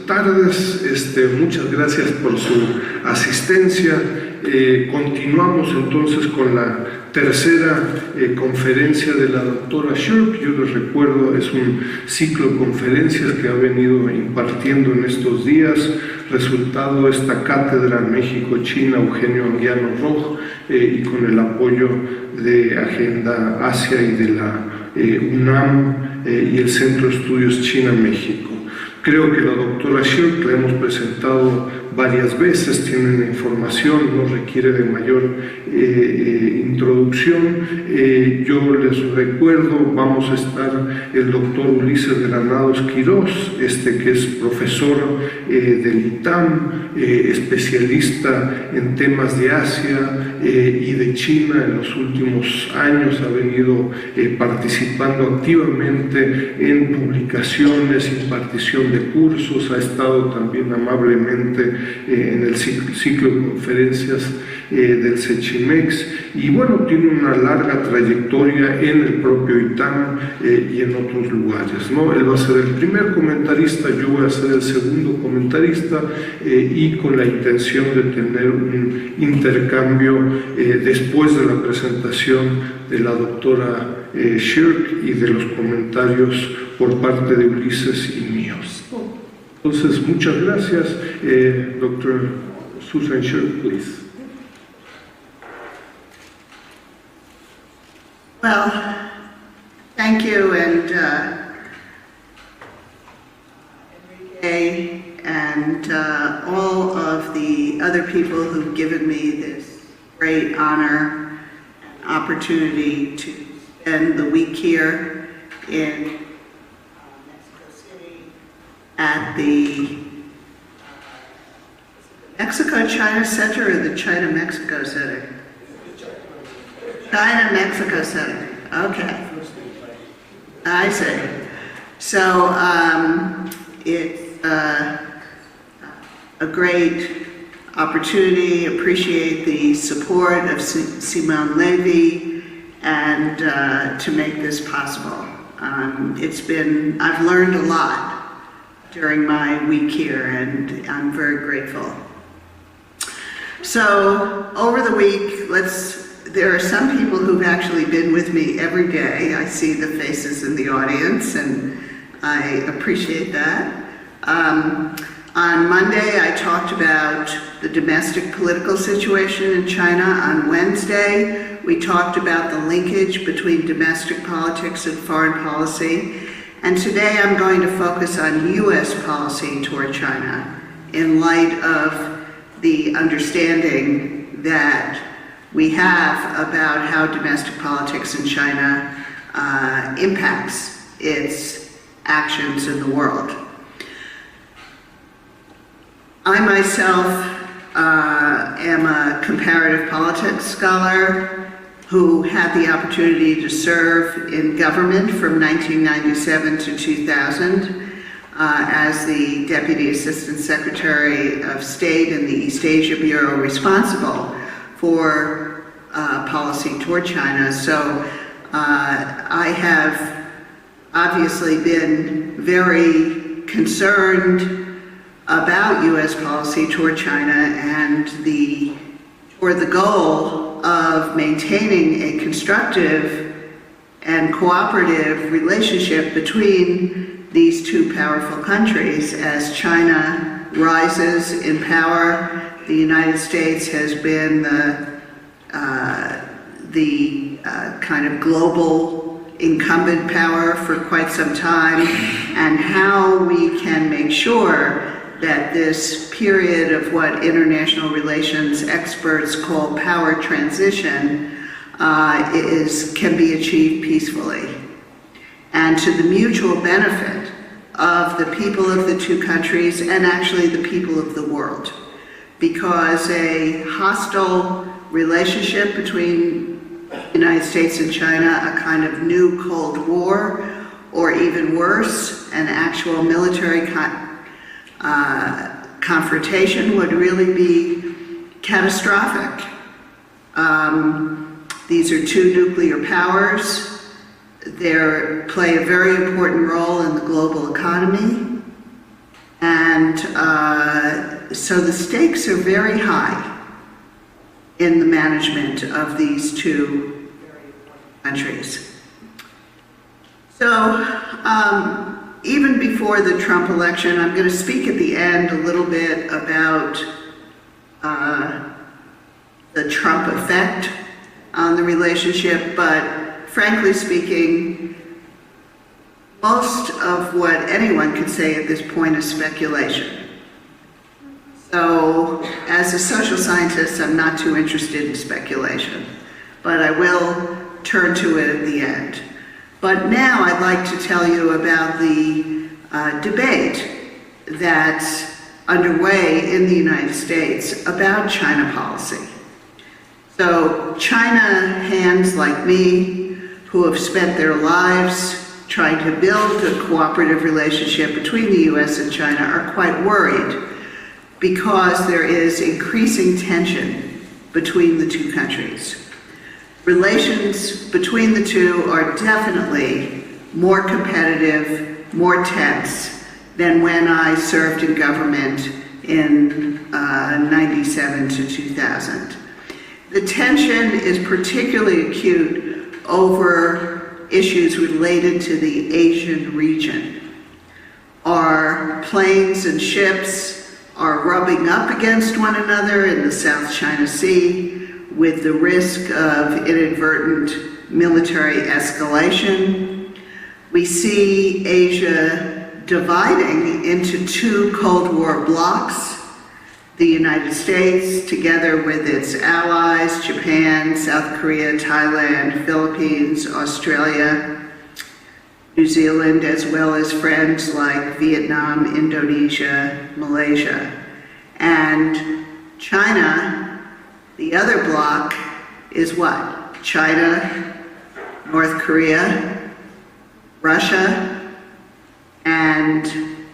tardes, muchas gracias por su asistencia. Continuamos entonces con la tercera conferencia de la doctora Shirk. Yo les recuerdo, es un ciclo de conferencias que ha venido impartiendo en estos días, resultado de esta cátedra México-China Eugenio Anguiano Roj, y con el apoyo de Agenda Asia y de la UNAM y el Centro de Estudios China-México. Creo que la doctora Shirk la hemos presentado varias veces, tiene la información, no requiere de mayor introducción. Yo les recuerdo, vamos a estar el doctor Ulises Granados Quiroz, que es profesor del ITAM, especialista en temas de Asia y de China. En los últimos años ha venido participando activamente en publicaciones, impartición de cursos, ha estado también amablemente en el ciclo de conferencias del Cechimex, y bueno, tiene una larga trayectoria en el propio ITAM y en otros lugares, ¿no? Él va a ser el primer comentarista, yo voy a ser el segundo comentarista, y con la intención de tener un intercambio después de la presentación de la doctora Shirk y de los comentarios por parte de Ulises y míos. Entonces, muchas gracias. Dr. Susan Shirk, please. Well, thank you, and Enrique and all of the other people who've given me this great honor and opportunity to spend the week here in at the Mexico-China Center or the China-Mexico Center? China-Mexico Center, okay. I see. So it's a great opportunity, appreciate the support of Simone Levy and to make this possible. I've learned a lot during my week here, and I'm very grateful. So over the week, there are some people who've actually been with me every day. I see the faces in the audience, and I appreciate that. On Monday, I talked about the domestic political situation in China. On Wednesday, we talked about the linkage between domestic politics and foreign policy. And today I'm going to focus on U.S. policy toward China in light of the understanding that we have about how domestic politics in China impacts its actions in the world. I myself am a comparative politics scholar who had the opportunity to serve in government from 1997 to 2000 as the Deputy Assistant Secretary of State in the East Asia Bureau responsible for policy toward China. So I have obviously been very concerned about U.S. policy toward China and toward the goal of maintaining a constructive and cooperative relationship between these two powerful countries. As China rises in power, the United States has been the kind of global incumbent power for quite some time, and how we can make sure that this period of what international relations experts call power transition can be achieved peacefully and to the mutual benefit of the people of the two countries and actually the people of the world. Because a hostile relationship between the United States and China, a kind of new Cold War, or even worse, an actual military confrontation would really be catastrophic. These are two nuclear powers. They play a very important role in the global economy. And so the stakes are very high in the management of these two countries. So even before the Trump election, I'm going to speak at the end a little bit about the Trump effect on the relationship, but frankly speaking, most of what anyone can say at this point is speculation. So, as a social scientist, I'm not too interested in speculation, but I will turn to it at the end. But now I'd like to tell you about the debate that's underway in the United States about China policy. So, China hands like me, who have spent their lives trying to build a cooperative relationship between the US and China, are quite worried because there is increasing tension between the two countries. Relations between the two are definitely more competitive, more tense than when I served in government in 97 to 2000. The tension is particularly acute over issues related to the Asian region. Our planes and ships are rubbing up against one another in the South China Sea with the risk of inadvertent military escalation. We see Asia dividing into two Cold War blocs. The United States, together with its allies, Japan, South Korea, Thailand, Philippines, Australia, New Zealand, as well as friends like Vietnam, Indonesia, Malaysia. And China, the other bloc, is what? China, North Korea, Russia, and,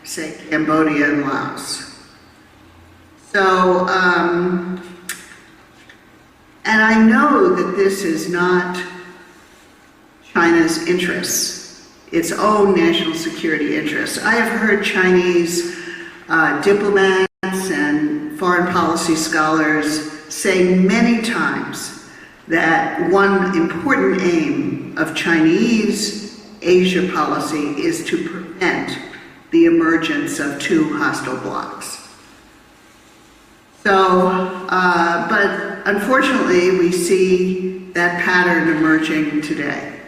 say, Cambodia and Laos. So, and I know that this is not China's interests, its own national security interests. I have heard Chinese diplomats and foreign policy scholars say many times that one important aim of Chinese Asia policy is to prevent the emergence of two hostile blocs. So, but unfortunately, we see that pattern emerging today.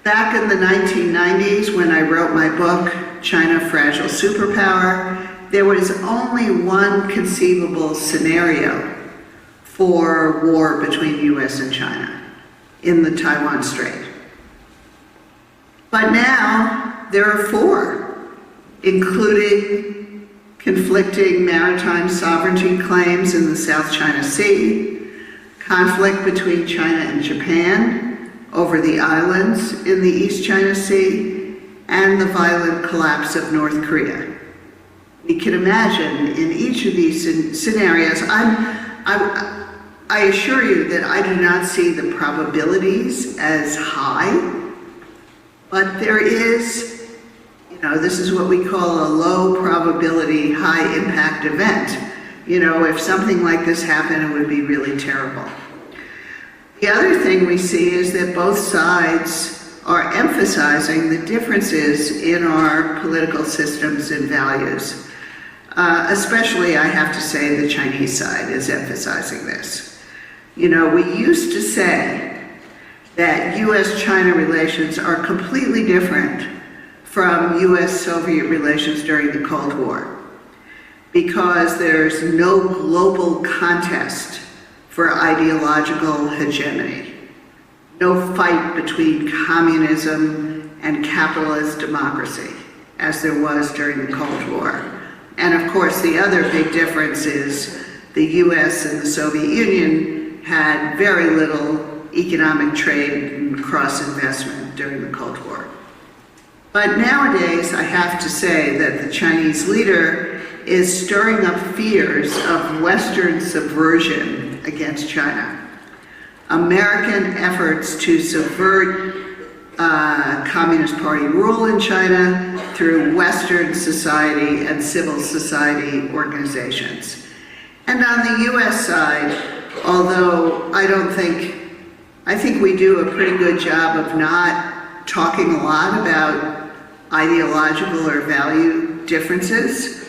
Back in the 1990s, when I wrote my book, China, Fragile Superpower, there was only one conceivable scenario for war between the US and China in the Taiwan Strait. But now there are four, including conflicting maritime sovereignty claims in the South China Sea, conflict between China and Japan over the islands in the East China Sea, and the violent collapse of North Korea. We can imagine in each of these scenarios, I assure you that I do not see the probabilities as high, but there is, this is what we call a low probability, high impact event. If something like this happened, it would be really terrible. The other thing we see is that both sides are emphasizing the differences in our political systems and values. Especially, I have to say, the Chinese side is emphasizing this. We used to say that US-China relations are completely different from US-Soviet relations during the Cold War, because there's no global contest for ideological hegemony, no fight between communism and capitalist democracy, as there was during the Cold War. And of course, the other big difference is the US and the Soviet Union had very little economic trade and cross-investment during the Cold War. But nowadays, I have to say that the Chinese leader is stirring up fears of Western subversion against China. American efforts to subvert Communist Party rule in China through Western society and civil society organizations. And on the US side, although I think we do a pretty good job of not talking a lot about ideological or value differences.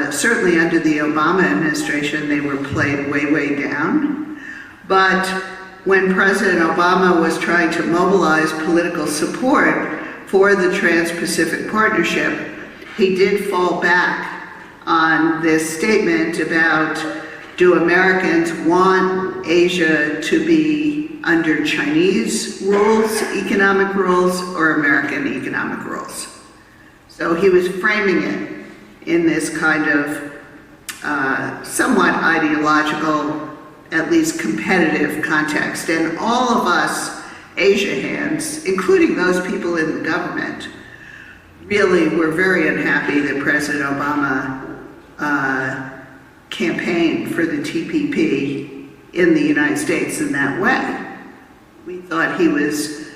Certainly under the Obama administration, they were played way, way down. But when President Obama was trying to mobilize political support for the Trans-Pacific Partnership, he did fall back on this statement about, do Americans want Asia to be under Chinese rules, economic rules, or American economic rules? So he was framing it in this kind of somewhat ideological, at least competitive context. And all of us Asia hands, including those people in the government, really were very unhappy that President Obama campaigned for the TPP in the United States in that way. We thought he was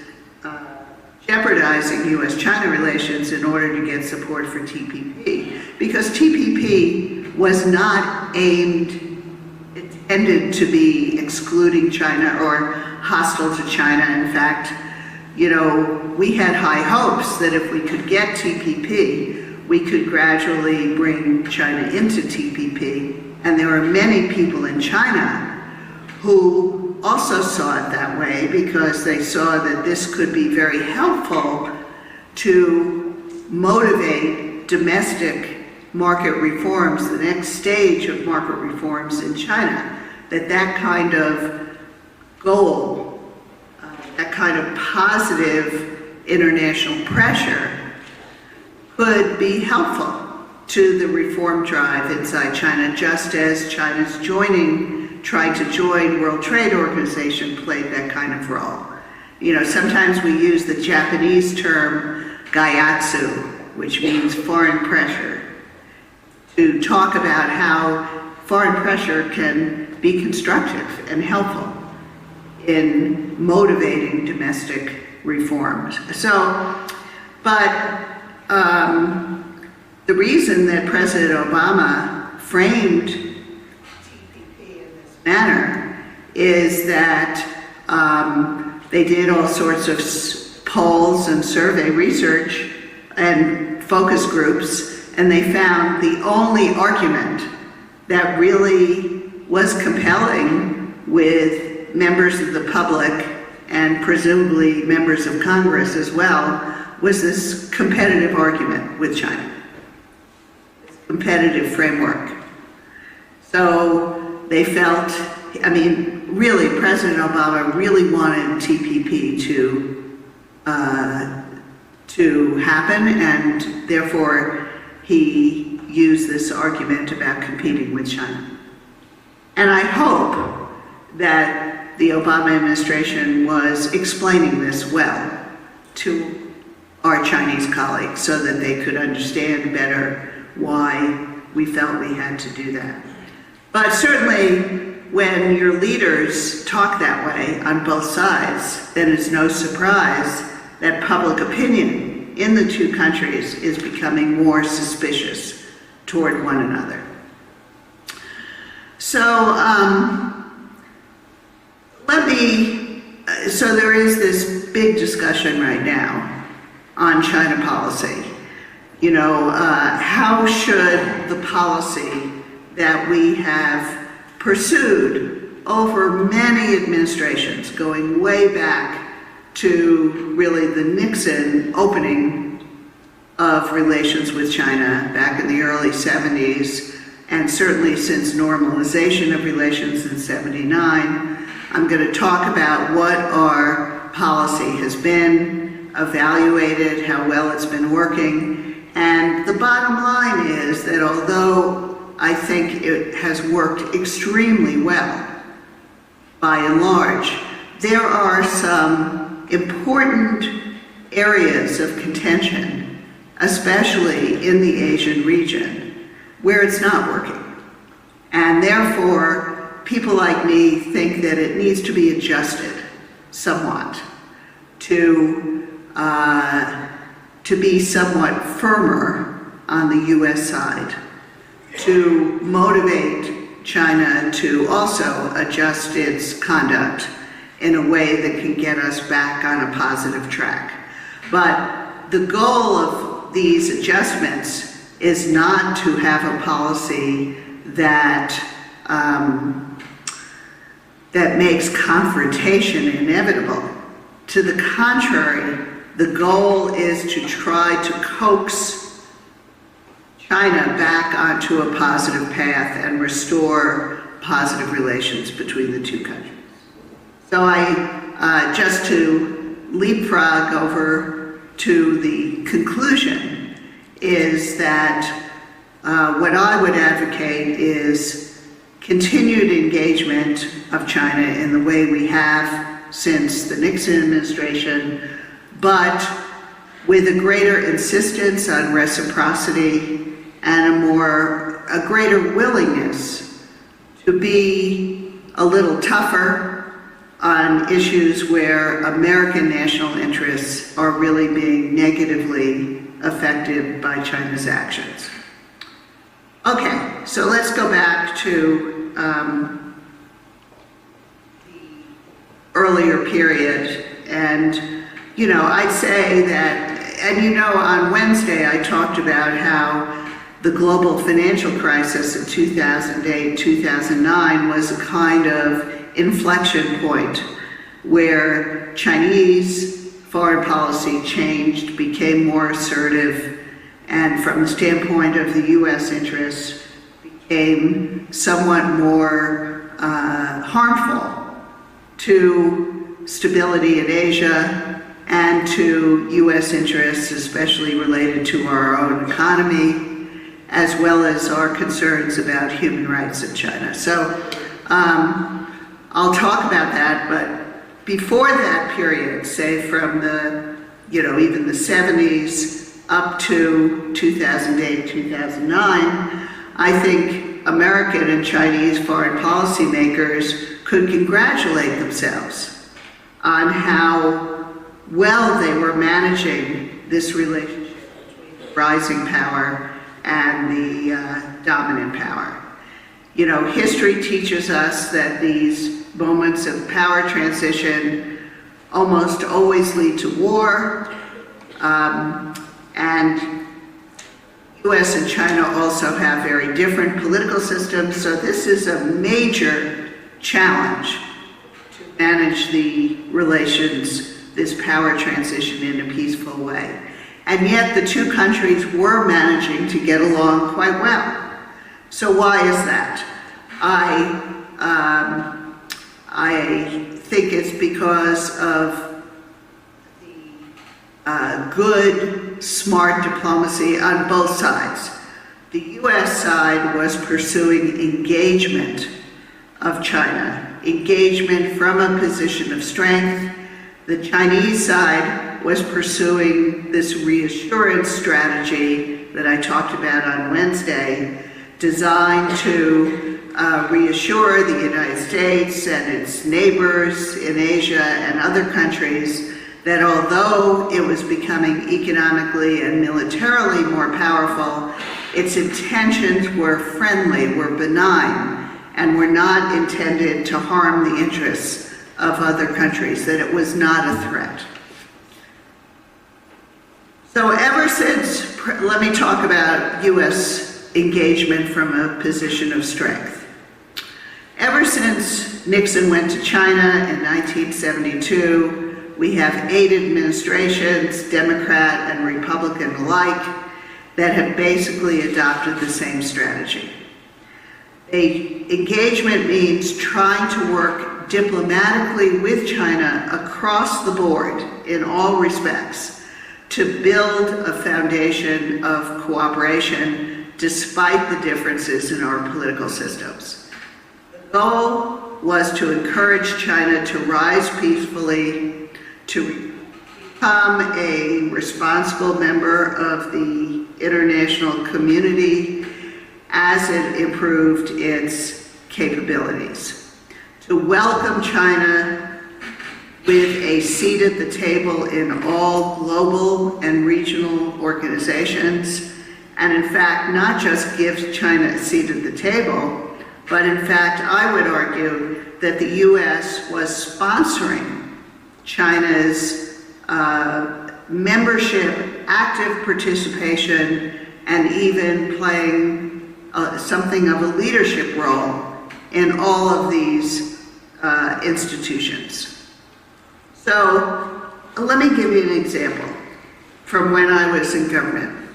jeopardizing U.S.-China relations in order to get support for TPP, because TPP was not intended to be excluding China or hostile to China. In fact, you know, we had high hopes that if we could get TPP, we could gradually bring China into TPP. And there are many people in China who also saw it that way, because they saw that this could be very helpful to motivate domestic market reforms, the next stage of market reforms in China, that kind of goal, that kind of positive international pressure could be helpful to the reform drive inside China, just as China's trying to join World Trade Organization played that kind of role. You know, sometimes we use the Japanese term gaiatsu, which means foreign pressure, to talk about how foreign pressure can be constructive and helpful in motivating domestic reforms. So, but the reason that President Obama framed TPP in this manner is that they did all sorts of polls and survey research and focus groups, and they found the only argument that really was compelling with members of the public and presumably members of Congress as well was this competitive argument with China, this competitive framework. So they felt, I mean, really, President Obama really wanted TPP to happen, and therefore he used this argument about competing with China. And I hope that the Obama administration was explaining this well to our Chinese colleagues so that they could understand better why we felt we had to do that. But certainly, when your leaders talk that way on both sides, then it's no surprise that public opinion in the two countries is becoming more suspicious toward one another. So, so there is this big discussion right now on China policy. You know, how should the policy that we have pursued over many administrations, going way back to really the Nixon opening of relations with China back in the early 70s, and certainly since normalization of relations in '79. I'm going to talk about what our policy has been, evaluated how well it's been working, and the bottom line is that although I think it has worked extremely well, by and large, there are some important areas of contention, especially in the Asian region, where it's not working. And therefore, people like me think that it needs to be adjusted somewhat to be somewhat firmer on the U.S. side, to motivate China to also adjust its conduct in a way that can get us back on a positive track. But the goal of these adjustments is not to have a policy that that makes confrontation inevitable. To the contrary, the goal is to try to coax China back onto a positive path and restore positive relations between the two countries. So just to leapfrog over to the conclusion, is that what I would advocate is continued engagement of China in the way we have since the Nixon administration, but with a greater insistence on reciprocity and a greater willingness to be a little tougher on issues where American national interests are really being negatively affected by China's actions. Okay, so let's go back to the earlier period. And, I'd say that, and on Wednesday I talked about how the global financial crisis of 2008, 2009 was a kind of inflection point where Chinese foreign policy changed, became more assertive, and from the standpoint of the U.S. interests, became somewhat more harmful to stability in Asia and to U.S. interests, especially related to our own economy, as well as our concerns about human rights in China. So I'll talk about that, but before that period, say from the, even the 70s up to 2008, 2009, I think American and Chinese foreign policy makers could congratulate themselves on how well they were managing this relationship between the rising power and the dominant power. History teaches us that these moments of power transition almost always lead to war, and US and China also have very different political systems, so this is a major challenge to manage the relations, this power transition in a peaceful way. And yet the two countries were managing to get along quite well. So why is that? I think it's because of the good, smart diplomacy on both sides. The US side was pursuing engagement of China, engagement from a position of strength. The Chinese side was pursuing this reassurance strategy that I talked about on Wednesday, designed to reassure the United States and its neighbors in Asia and other countries that although it was becoming economically and militarily more powerful, its intentions were friendly, were benign, and were not intended to harm the interests of other countries, that it was not a threat. So ever since, let me talk about US engagement from a position of strength. Ever since Nixon went to China in 1972, we have 8 administrations, Democrat and Republican alike, that have basically adopted the same strategy. Engagement means trying to work diplomatically with China across the board in all respects to build a foundation of cooperation despite the differences in our political systems. The goal was to encourage China to rise peacefully, to become a responsible member of the international community as it improved its capabilities, to welcome China with a seat at the table in all global and regional organizations, and in fact, not just give China a seat at the table, but in fact, I would argue that the US was sponsoring China's membership, active participation, and even playing something of a leadership role in all of these institutions. So let me give you an example from when I was in government.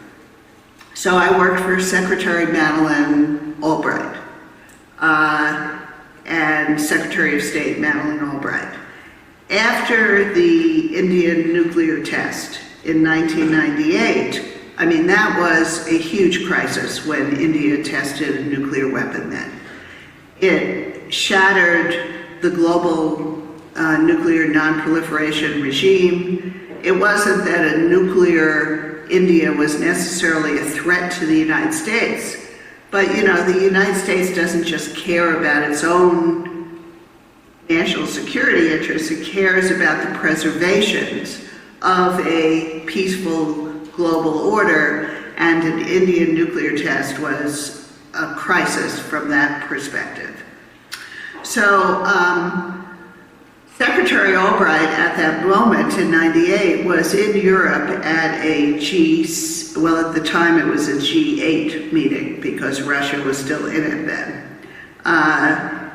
So I worked for Secretary Madeleine Albright and Secretary of State Madeleine Albright. After the Indian nuclear test in 1998, I mean, that was a huge crisis when India tested a nuclear weapon then. It shattered the global nuclear non-proliferation regime. It wasn't that a nuclear India was necessarily a threat to the United States, but you know, the United States doesn't just care about its own national security interests, it cares about the preservation of a peaceful global order, and an Indian nuclear test was a crisis from that perspective. So Secretary Albright at that moment in '98 was in Europe at a well, at the time it was a G8 meeting because Russia was still in it then.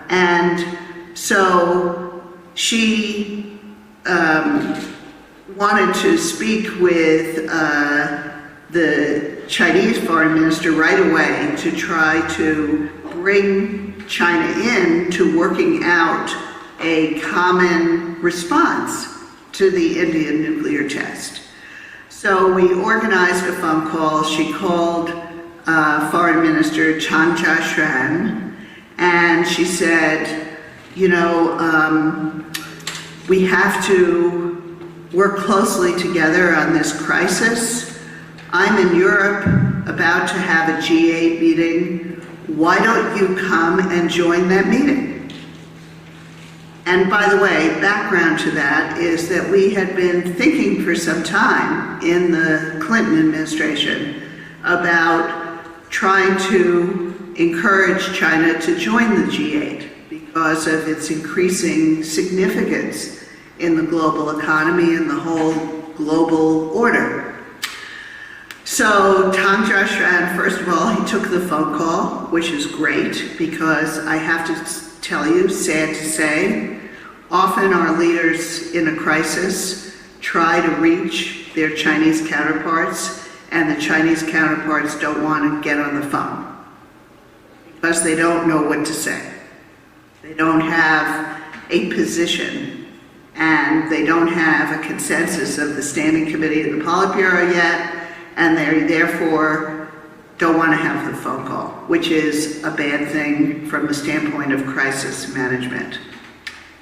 And so she wanted to speak with the Chinese foreign minister right away to try to bring China in to working out a common response to the Indian nuclear test. So we organized a phone call. She called Foreign Minister Chan Chia-Xuan, and she said, you know, we have to work closely together on this crisis. I'm in Europe about to have a G8 meeting. Why don't you come and join that meeting? And by the way, background to that is that we had been thinking for some time in the Clinton administration about trying to encourage China to join the G8 because of its increasing significance in the global economy and the whole global order. So Chan Chia-Xuan, first of all, he took the phone call, which is great because I have to tell you, sad to say, often our leaders in a crisis try to reach their Chinese counterparts, and the Chinese counterparts don't want to get on the phone because they don't know what to say. They don't have a position, and they don't have a consensus of the Standing Committee and the Politburo yet, and they therefore don't want to have the phone call, which is a bad thing from the standpoint of crisis management.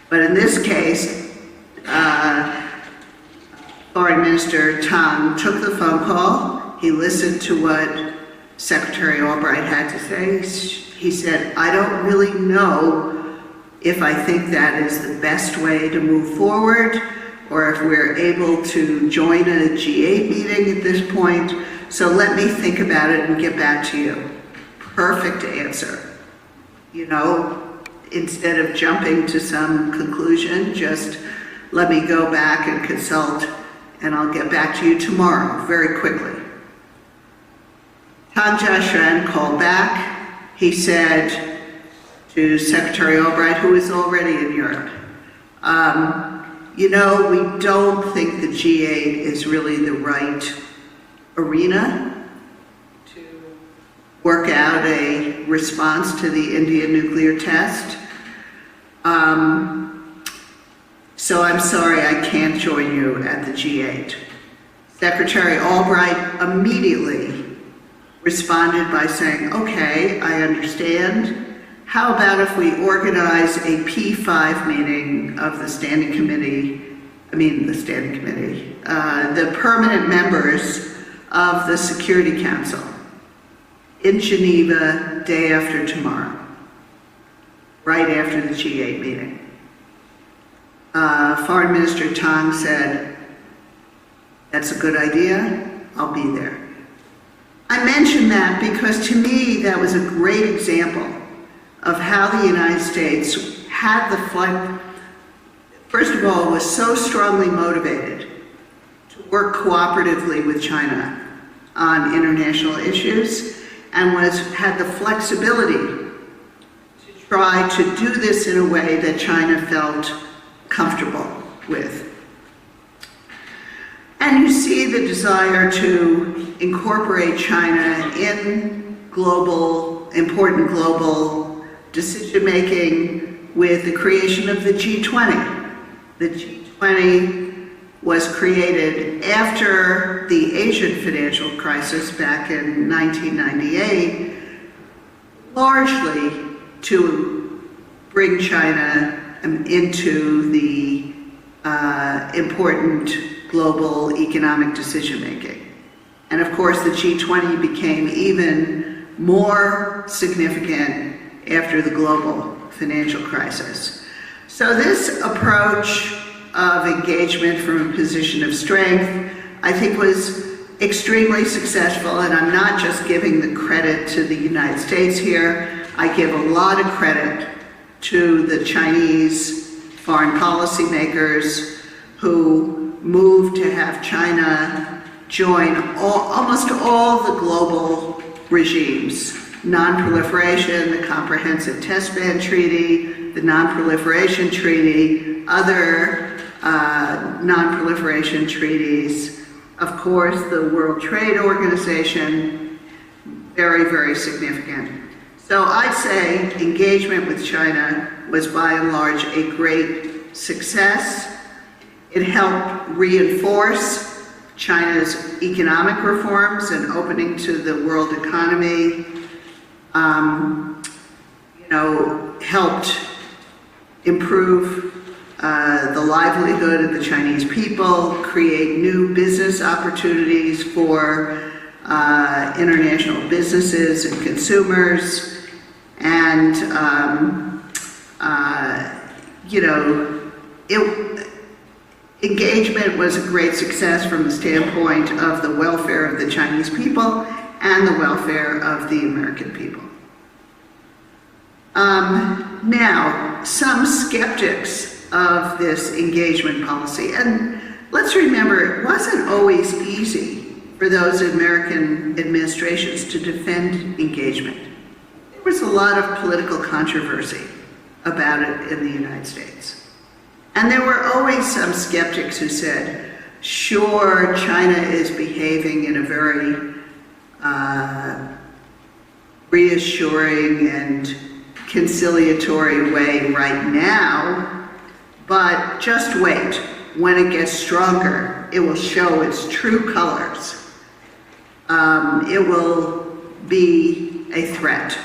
But in this case, Foreign Minister Tang took the phone call. He listened to what Secretary Albright had to say. He said, I don't really know if I think that is the best way to move forward, or if we're able to join a G8 meeting at this point. So let me think about it and get back to you. Perfect answer. You know, instead of jumping to some conclusion, just let me go back and consult, and I'll get back to you tomorrow, very quickly. Chan Chia-Xuan called back. He said to Secretary Albright, who is already in Europe, you know, we don't think the G8 is really the right arena to work out a response to the Indian nuclear test. So I'm sorry I can't join you at the G8. Secretary Albright immediately responded by saying, okay, I understand. How about if we organize a P5 meeting of the Standing Committee, the permanent members of the Security Council in Geneva day after tomorrow, right after the G8 meeting. Foreign Minister Tang said, "That's a good idea, I'll be there." I mention that because to me that was a great example of how the United States had the first of all, was so strongly motivated to work cooperatively with China on international issues, and had the flexibility to try to do this in a way that China felt comfortable with. And you see the desire to incorporate China in important global decision-making with the creation of the G20. The G20 was created after the Asian financial crisis back in 1998, largely to bring China into the important global economic decision-making. And of course, the G20 became even more significant after the global financial crisis. So this approach of engagement from a position of strength, I think, was extremely successful, and I'm not just giving the credit to the United States here. I give a lot of credit to the Chinese foreign policy makers who moved to have China join almost all the global regimes. Non-proliferation, the Comprehensive Test Ban Treaty, the Non-Proliferation Treaty, other non-proliferation treaties, of course, the World Trade Organization, very, very significant. So I'd say engagement with China was by and large a great success. It helped reinforce China's economic reforms and opening to the world economy, helped improve the livelihood of the Chinese people, create new business opportunities for international businesses and consumers, and engagement was a great success from the standpoint of the welfare of the Chinese people and the welfare of the American people. Now, some skeptics of this engagement policy, and let's remember, it wasn't always easy for those American administrations to defend engagement. There was a lot of political controversy about it in the United States. And there were always some skeptics who said, sure, China is behaving in a very reassuring and conciliatory way right now, but just wait. When it gets stronger, it will show its true colors. It will be a threat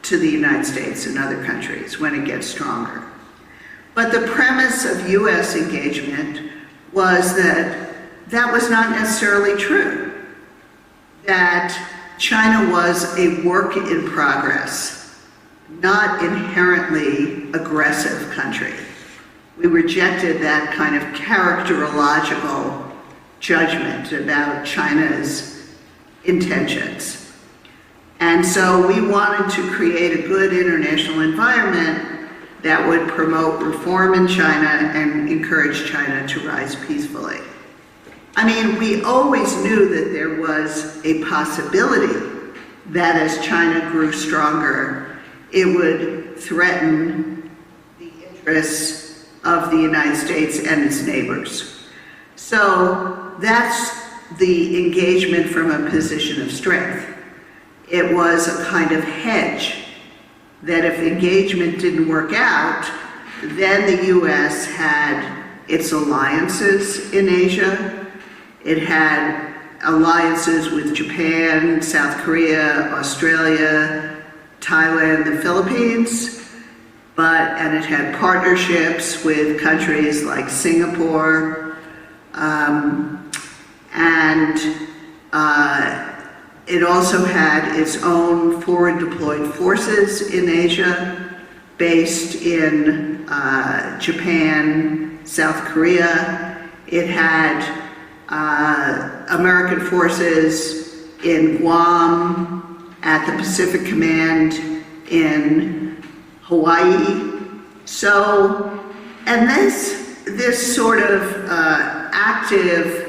to the United States and other countries when it gets stronger. But the premise of US engagement was that that was not necessarily true, that China was a work in progress, not inherently aggressive country. We rejected that kind of characterological judgment about China's intentions. And so we wanted to create a good international environment that would promote reform in China and encourage China to rise peacefully. I mean, we always knew that there was a possibility that as China grew stronger, it would threaten the interests of the United States and its neighbors. So that's the engagement from a position of strength. It was a kind of hedge that if engagement didn't work out, then the US had its alliances in Asia. It had alliances with Japan, South Korea, Australia, Thailand, the Philippines, and it had partnerships with countries like Singapore, it also had its own forward deployed forces in Asia, based in Japan South Korea. It had American forces in Guam, at the Pacific Command in Hawaii. So, and this sort of active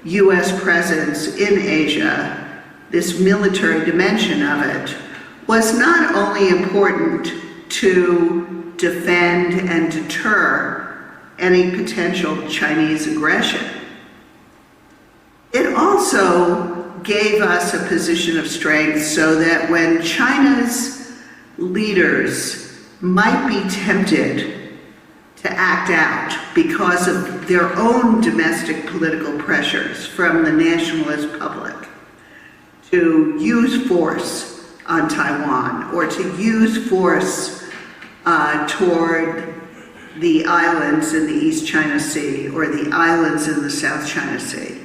U.S. presence in Asia, this military dimension of it, was not only important to defend and deter any potential Chinese aggression, it also gave us a position of strength so that when China's leaders might be tempted to act out because of their own domestic political pressures from the nationalist public to use force on Taiwan or to use force toward the islands in the East China Sea or the islands in the South China Sea,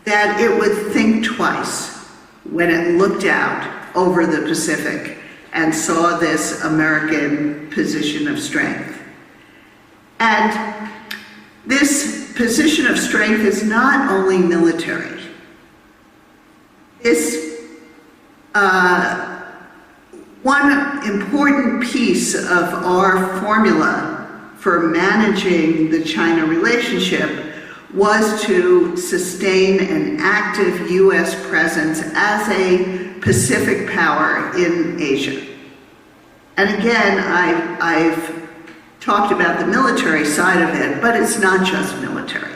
that it would think twice when it looked out over the Pacific and saw this American position of strength. And this position of strength is not only military. This one important piece of our formula for managing the China relationship was to sustain an active U.S. presence as a Pacific power in Asia. And again, I've talked about the military side of it, but it's not just military.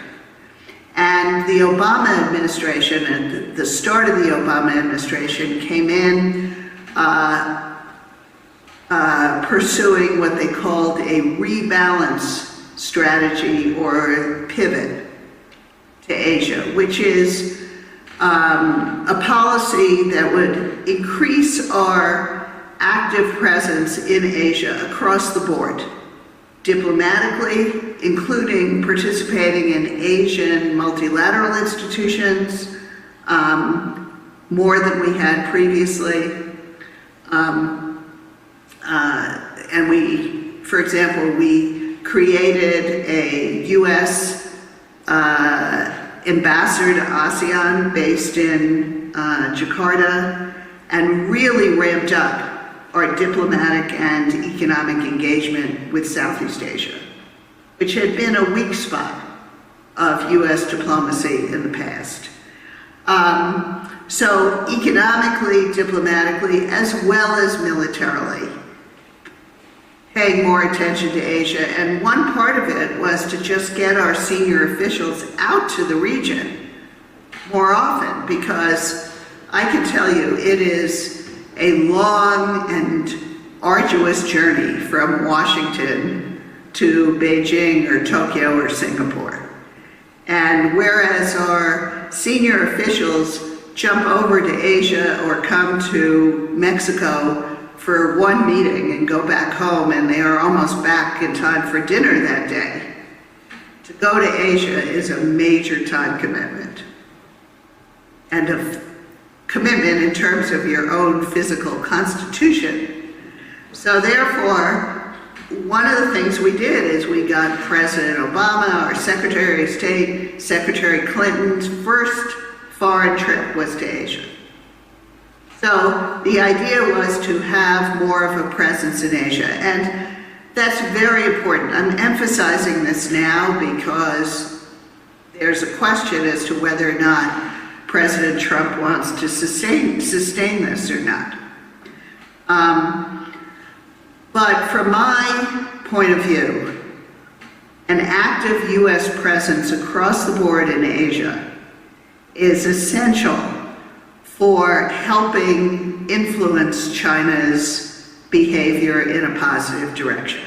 And the Obama administration, at the start of the Obama administration, came in pursuing what they called a rebalance strategy or pivot to Asia, which is a policy that would increase our active presence in Asia across the board, diplomatically, including participating in Asian multilateral institutions, more than we had previously. And we, for example, we created a U.S. ambassador to ASEAN based in Jakarta, and really ramped up our diplomatic and economic engagement with Southeast Asia, which had been a weak spot of U.S. diplomacy in the past. So economically, diplomatically, as well as militarily, paying more attention to Asia. And one part of it was to just get our senior officials out to the region more often, because I can tell you it is a long and arduous journey from Washington to Beijing or Tokyo or Singapore. And whereas our senior officials jump over to Asia or come to Mexico for one meeting and go back home and they are almost back in time for dinner that day, to go to Asia is a major time commitment. And a commitment in terms of your own physical constitution. So therefore, one of the things we did is we got President Obama, our Secretary of State, Secretary Clinton's first foreign trip was to Asia. So the idea was to have more of a presence in Asia, and that's very important. I'm emphasizing this now because there's a question as to whether or not President Trump wants to sustain this or not. But from my point of view, an active U.S. presence across the board in Asia is essential for helping influence China's behavior in a positive direction.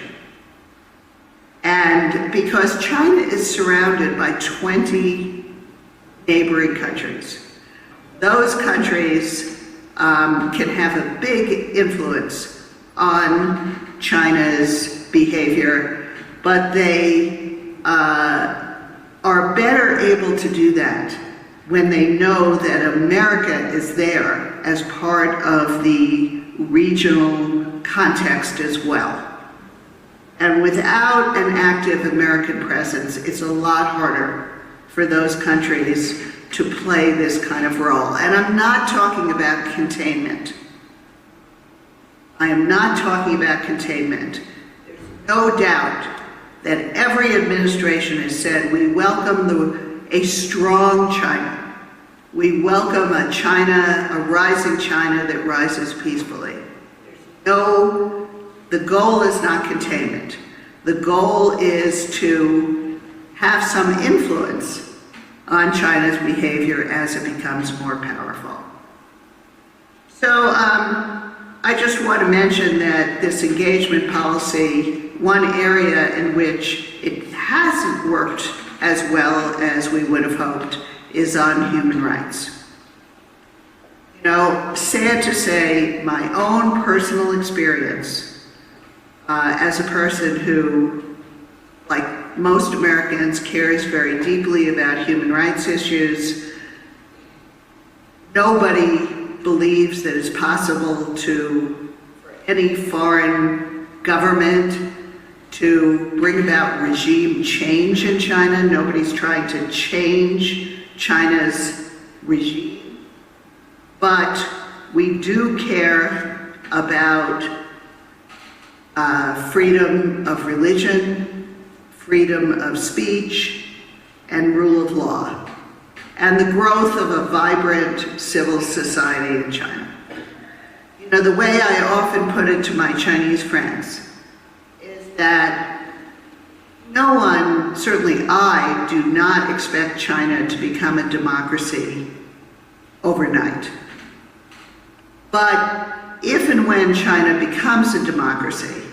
And because China is surrounded by 20 neighboring countries, those countries can have a big influence on China's behavior, but they are better able to do that when they know that America is there as part of the regional context as well. And without an active American presence, it's a lot harder for those countries to play this kind of role. And I'm not talking about containment. I am not talking about containment. There's no doubt that every administration has said, we welcome a strong China. We welcome a China, a rising China that rises peacefully. The goal is not containment. The goal is to have some influence on China's behavior as it becomes more powerful. So I just want to mention that this engagement policy, one area in which it hasn't worked as well as we would have hoped, is on human rights. You know, sad to say, my own personal experience as a person who, like most Americans, cares very deeply about human rights issues. Nobody believes that it's possible for any foreign government to bring about regime change in China. Nobody's trying to change China's regime. But we do care about freedom of religion, freedom of speech, and rule of law, and the growth of a vibrant civil society in China. You know, the way I often put it to my Chinese friends is that no one, certainly I, do not expect China to become a democracy overnight. But if and when China becomes a democracy,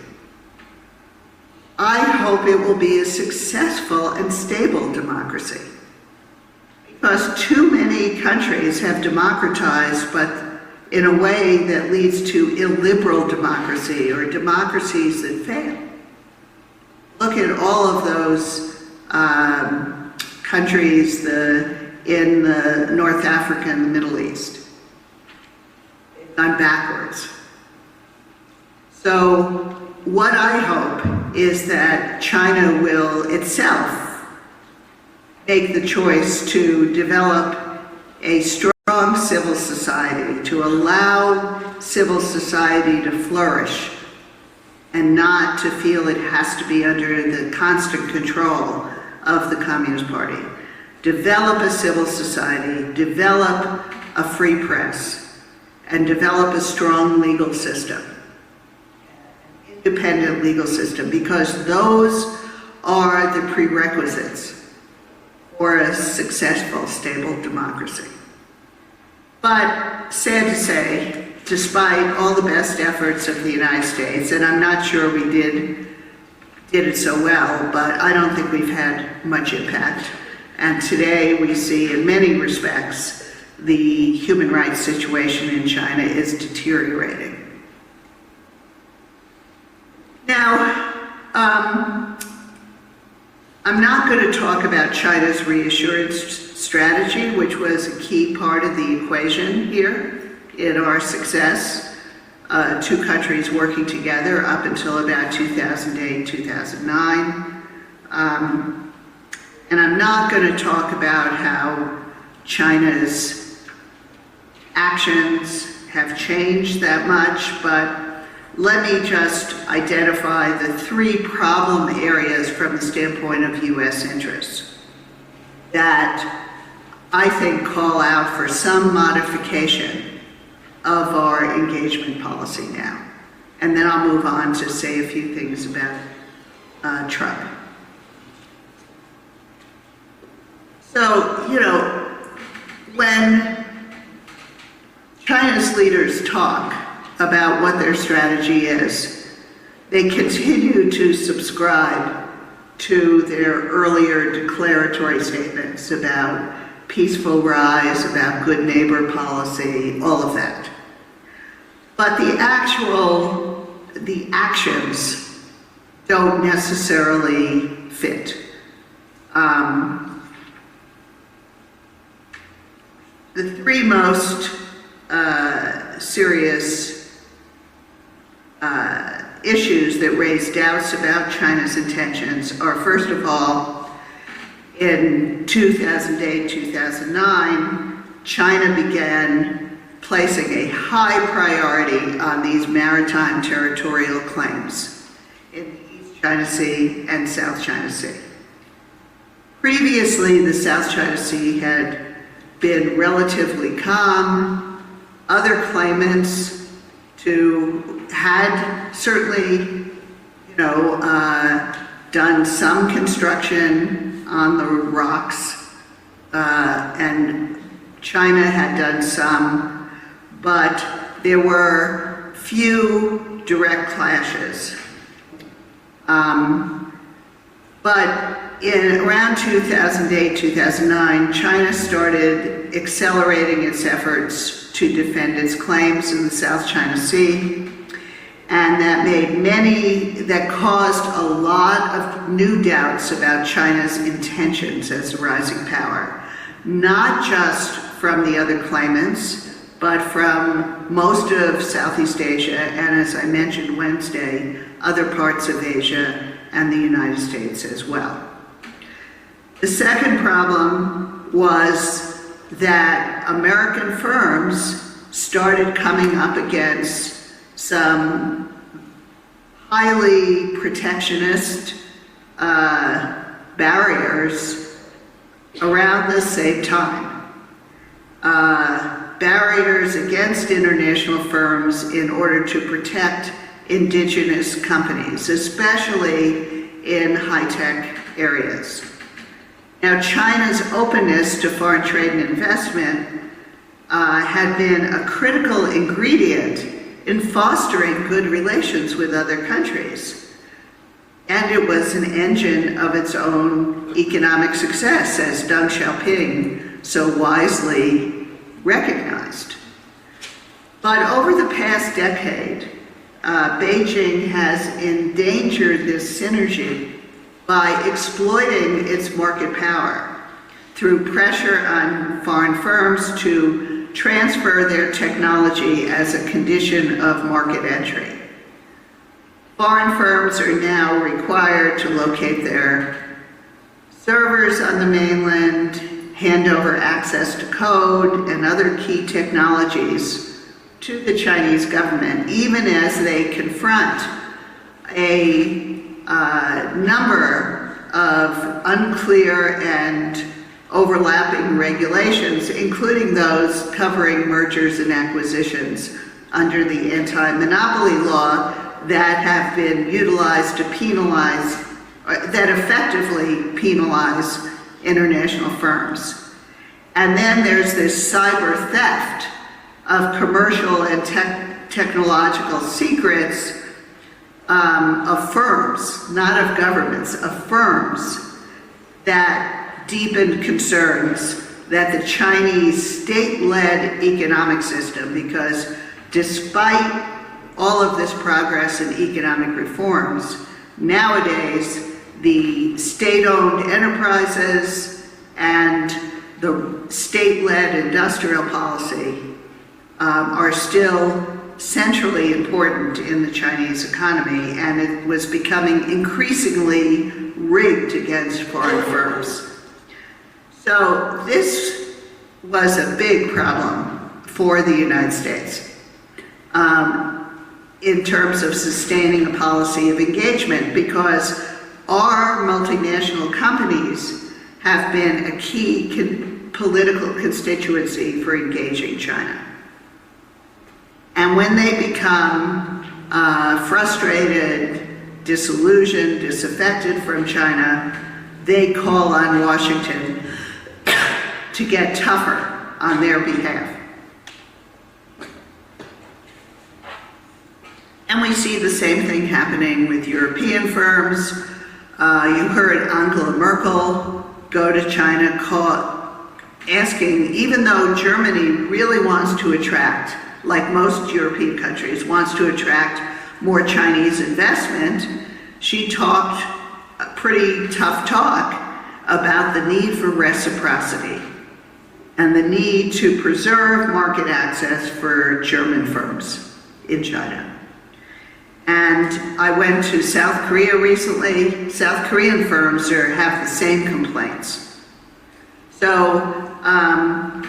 I hope it will be a successful and stable democracy. Because too many countries have democratized, but in a way that leads to illiberal democracy or democracies that fail. Look at all of those countries in North Africa and the Middle East. They've gone backwards. So what I hope is that China will itself make the choice to develop a strong civil society, to allow civil society to flourish and not to feel it has to be under the constant control of the Communist Party. Develop a civil society, develop a free press, and develop a strong legal system. Independent legal system, because those are the prerequisites for a successful, stable democracy. But sad to say, despite all the best efforts of the United States, and I'm not sure we did it so well, but I don't think we've had much impact. And today we see, in many respects, the human rights situation in China is deteriorating. Now, I'm not going to talk about China's reassurance strategy, which was a key part of the equation here in our success. Two countries working together up until about 2008, 2009. And I'm not going to talk about how China's actions have changed that much, but let me just identify the three problem areas from the standpoint of U.S. interests that I think call out for some modification of our engagement policy now. And then I'll move on to say a few things about Trump. So, you know, when China's leaders talk about what their strategy is, they continue to subscribe to their earlier declaratory statements about peaceful rise, about good neighbor policy, all of that. But the actions don't necessarily fit. The three most serious issues that raise doubts about China's intentions are, first of all, in 2008-2009, China began placing a high priority on these maritime territorial claims in the East China Sea and South China Sea. Previously, the South China Sea had been relatively calm. Other claimants had certainly, done some construction on the rocks, and China had done some, but there were few direct clashes. But in around 2008-2009, China started accelerating its efforts to defend its claims in the South China Sea, and that caused a lot of new doubts about China's intentions as a rising power, not just from the other claimants, but from most of Southeast Asia, and as I mentioned Wednesday, other parts of Asia and the United States as well. The second problem was that American firms started coming up against some highly protectionist barriers around the same time. Barriers against international firms in order to protect indigenous companies, especially in high-tech areas. Now, China's openness to foreign trade and investment had been a critical ingredient in fostering good relations with other countries. And it was an engine of its own economic success, as Deng Xiaoping so wisely recognized. But over the past decade, Beijing has endangered this synergy by exploiting its market power through pressure on foreign firms to transfer their technology as a condition of market entry. Foreign firms are now required to locate their servers on the mainland, hand over access to code and other key technologies to the Chinese government, even as they confront a number of unclear and overlapping regulations, including those covering mergers and acquisitions under the anti-monopoly law that have been utilized to penalize, that effectively penalize international firms. And then there's this cyber theft of commercial and technological secrets of firms, not of governments, of firms, that deepened concerns that the Chinese state-led economic system, because despite all of this progress in economic reforms, nowadays the state-owned enterprises and the state-led industrial policy are still centrally important in the Chinese economy, and it was becoming increasingly rigged against foreign firms. So this was a big problem for the United States in terms of sustaining a policy of engagement, because our multinational companies have been a key political constituency for engaging China. And when they become frustrated, disillusioned, disaffected from China, they call on Washington to get tougher on their behalf. And we see the same thing happening with European firms. You heard Angela Merkel go to China asking, even though Germany really wants to attract, like most European countries, wants to attract more Chinese investment, she talked a pretty tough talk about the need for reciprocity and the need to preserve market access for German firms in China. And I went to South Korea recently. South Korean firms have the same complaints. So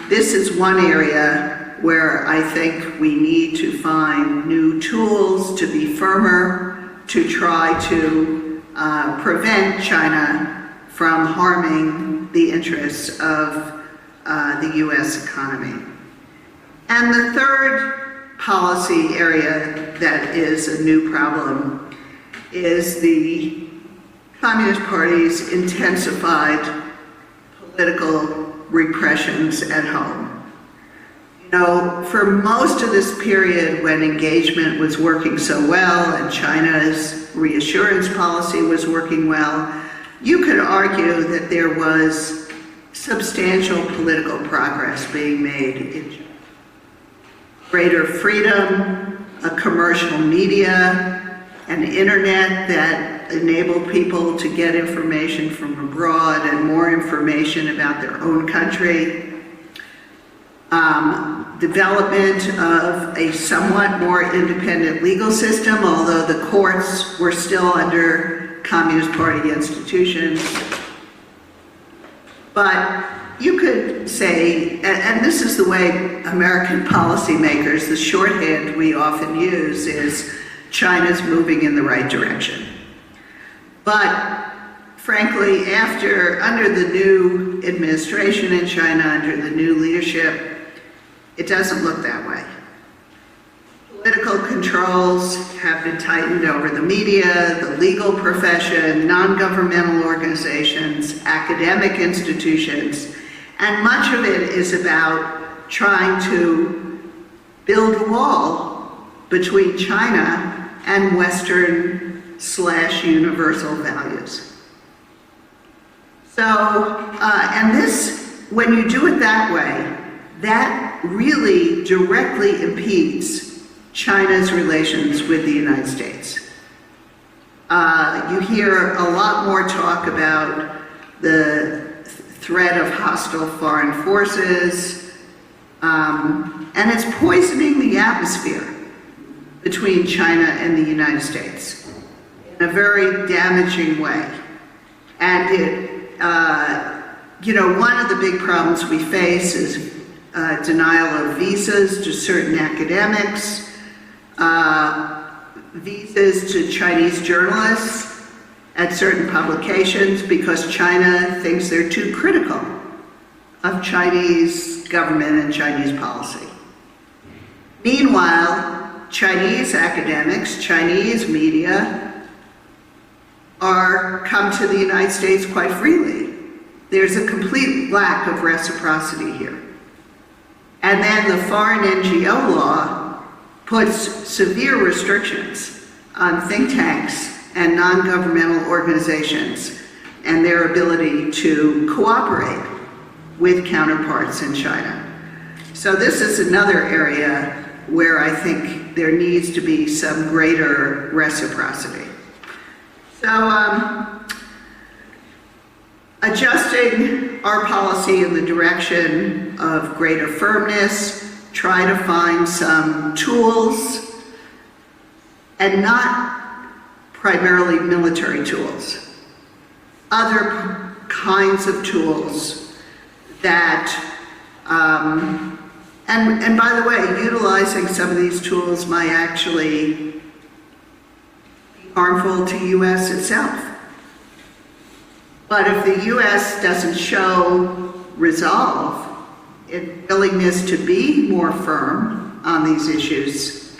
this is one area where I think we need to find new tools to be firmer, to try to prevent China from harming the interests of the U.S. economy. And the third policy area that is a new problem is the Communist Party's intensified political repressions at home. You know, for most of this period when engagement was working so well and China's reassurance policy was working well, you could argue that there was substantial political progress being made in China. Greater freedom, a commercial media, an internet that enabled people to get information from abroad and more information about their own country. Development of a somewhat more independent legal system, although the courts were still under Communist Party institutions. But you could say, and this is the way American policymakers, the shorthand we often use is China's moving in the right direction. But frankly, under the new administration in China, under the new leadership, it doesn't look that way. Political controls have been tightened over the media, the legal profession, non-governmental organizations, academic institutions, and much of it is about trying to build a wall between China and Western/universal values. So, and this, when you do it that way, that really directly impedes China's relations with the United States. You hear a lot more talk about the threat of hostile foreign forces, and it's poisoning the atmosphere between China and the United States in a very damaging way. And it, you know, one of the big problems we face is denial of visas to certain academics, visas to Chinese journalists at certain publications because China thinks they're too critical of Chinese government and Chinese policy. Meanwhile, Chinese academics, Chinese media come to the United States quite freely. There's a complete lack of reciprocity here. And then the foreign NGO law puts severe restrictions on think tanks and non-governmental organizations and their ability to cooperate with counterparts in China. So this is another area where I think there needs to be some greater reciprocity. So adjusting our policy in the direction of greater firmness, try to find some tools, and not primarily military tools, other kinds of tools that, and by the way, utilizing some of these tools might actually be harmful to U.S. itself. But if the U.S. doesn't show resolve, in willingness to be more firm on these issues,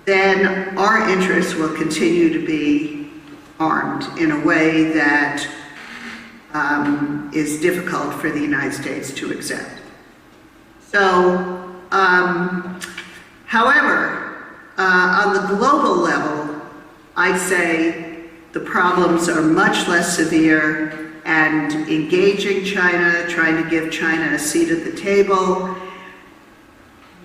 then our interests will continue to be harmed in a way that is difficult for the United States to accept. So, however, on the global level, I'd say the problems are much less severe, and engaging China, trying to give China a seat at the table,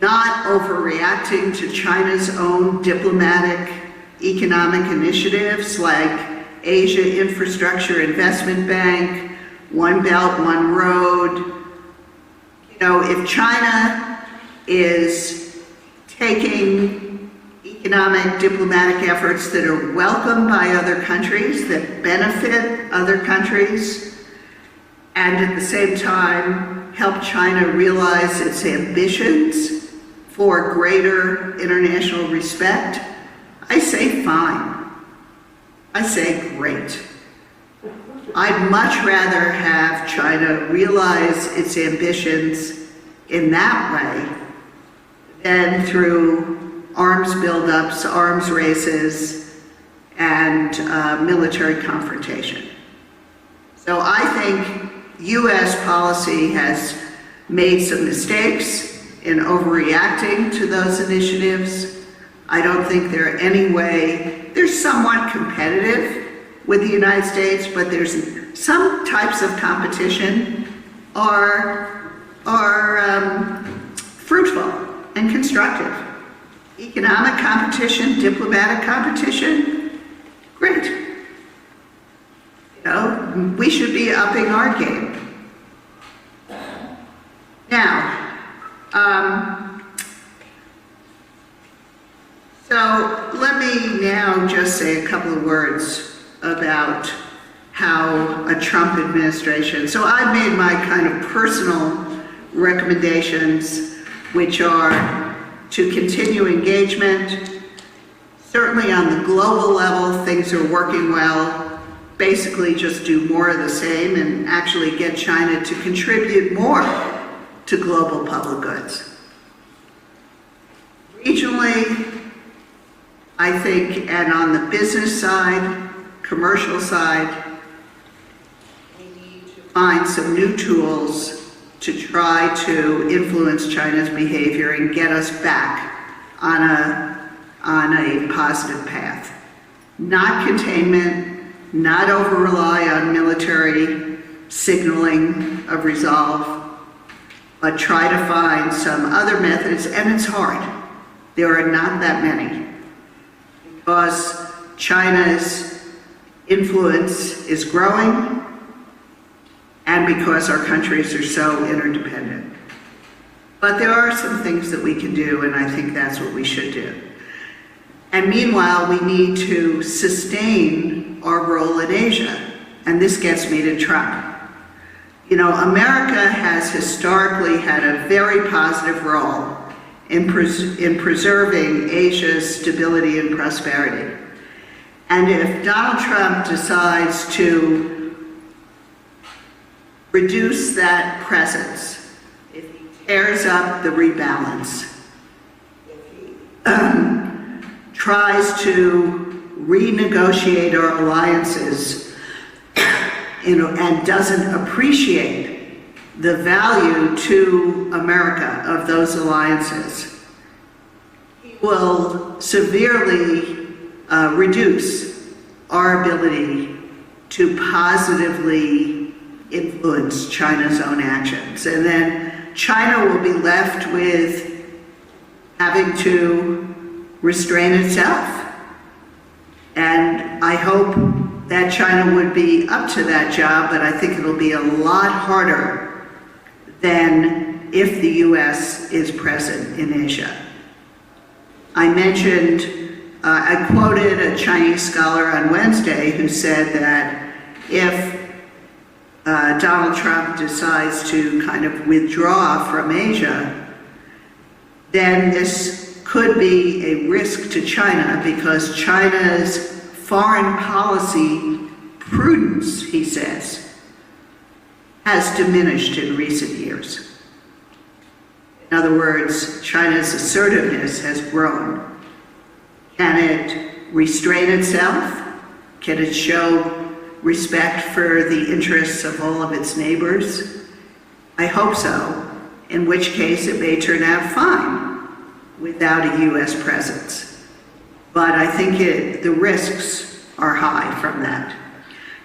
not overreacting to China's own diplomatic economic initiatives like Asia Infrastructure Investment Bank, One Belt, One Road. You know, if China is taking economic, diplomatic efforts that are welcomed by other countries, that benefit other countries, and at the same time help China realize its ambitions for greater international respect, I say fine. I say great. I'd much rather have China realize its ambitions in that way than through arms buildups, arms races, and military confrontation. So I think U.S. policy has made some mistakes in overreacting to those initiatives. I don't think they're they're somewhat competitive with the United States, but there's some types of competition are fruitful and constructive. Economic competition, diplomatic competition, great. You know, we should be upping our game. Now, so let me now just say a couple of words about how a Trump administration, so I've made my kind of personal recommendations, which are to continue engagement. Certainly on the global level, things are working well. Basically just do more of the same and actually get China to contribute more to global public goods. Regionally, I think, and on the business side, commercial side, we need to find some new tools to try to influence China's behavior and get us back on a positive path. Not containment, not over-rely on military signaling of resolve, but try to find some other methods, and it's hard. There are not that many, because China's influence is growing, and because our countries are so interdependent. But there are some things that we can do, and I think that's what we should do. And meanwhile, we need to sustain our role in Asia, and this gets me to Trump. You know, America has historically had a very positive role in preserving Asia's stability and prosperity. And if Donald Trump decides to reduce that presence, if he tears up the rebalance, if he tries to renegotiate our alliances, you know, and doesn't appreciate the value to America of those alliances, he will severely reduce our ability to positively influence China's own actions. And then China will be left with having to restrain itself. And I hope that China would be up to that job, but I think it'll be a lot harder than if the US is present in Asia. I mentioned I quoted a Chinese scholar on Wednesday who said that if Donald Trump decides to kind of withdraw from Asia, then this could be a risk to China, because China's foreign policy prudence, he says, has diminished in recent years. In other words, China's assertiveness has grown. Can it restrain itself? Can it show respect for the interests of all of its neighbors? I hope so, in which case it may turn out fine without a U.S. presence. But I think the risks are high from that.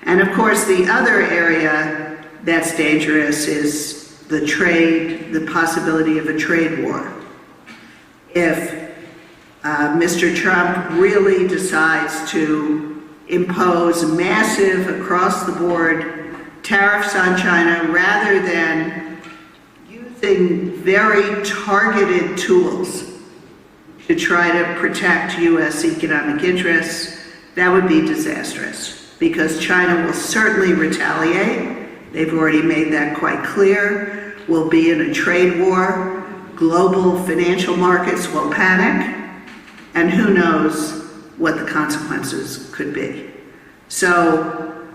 And of course, the other area that's dangerous is the trade, the possibility of a trade war. If Mr. Trump really decides to impose massive, across-the-board tariffs on China rather than using very targeted tools to try to protect U.S. economic interests, that would be disastrous, because China will certainly retaliate. They've already made that quite clear. We'll be in a trade war. Global financial markets will panic, and who knows what the consequences could be. So,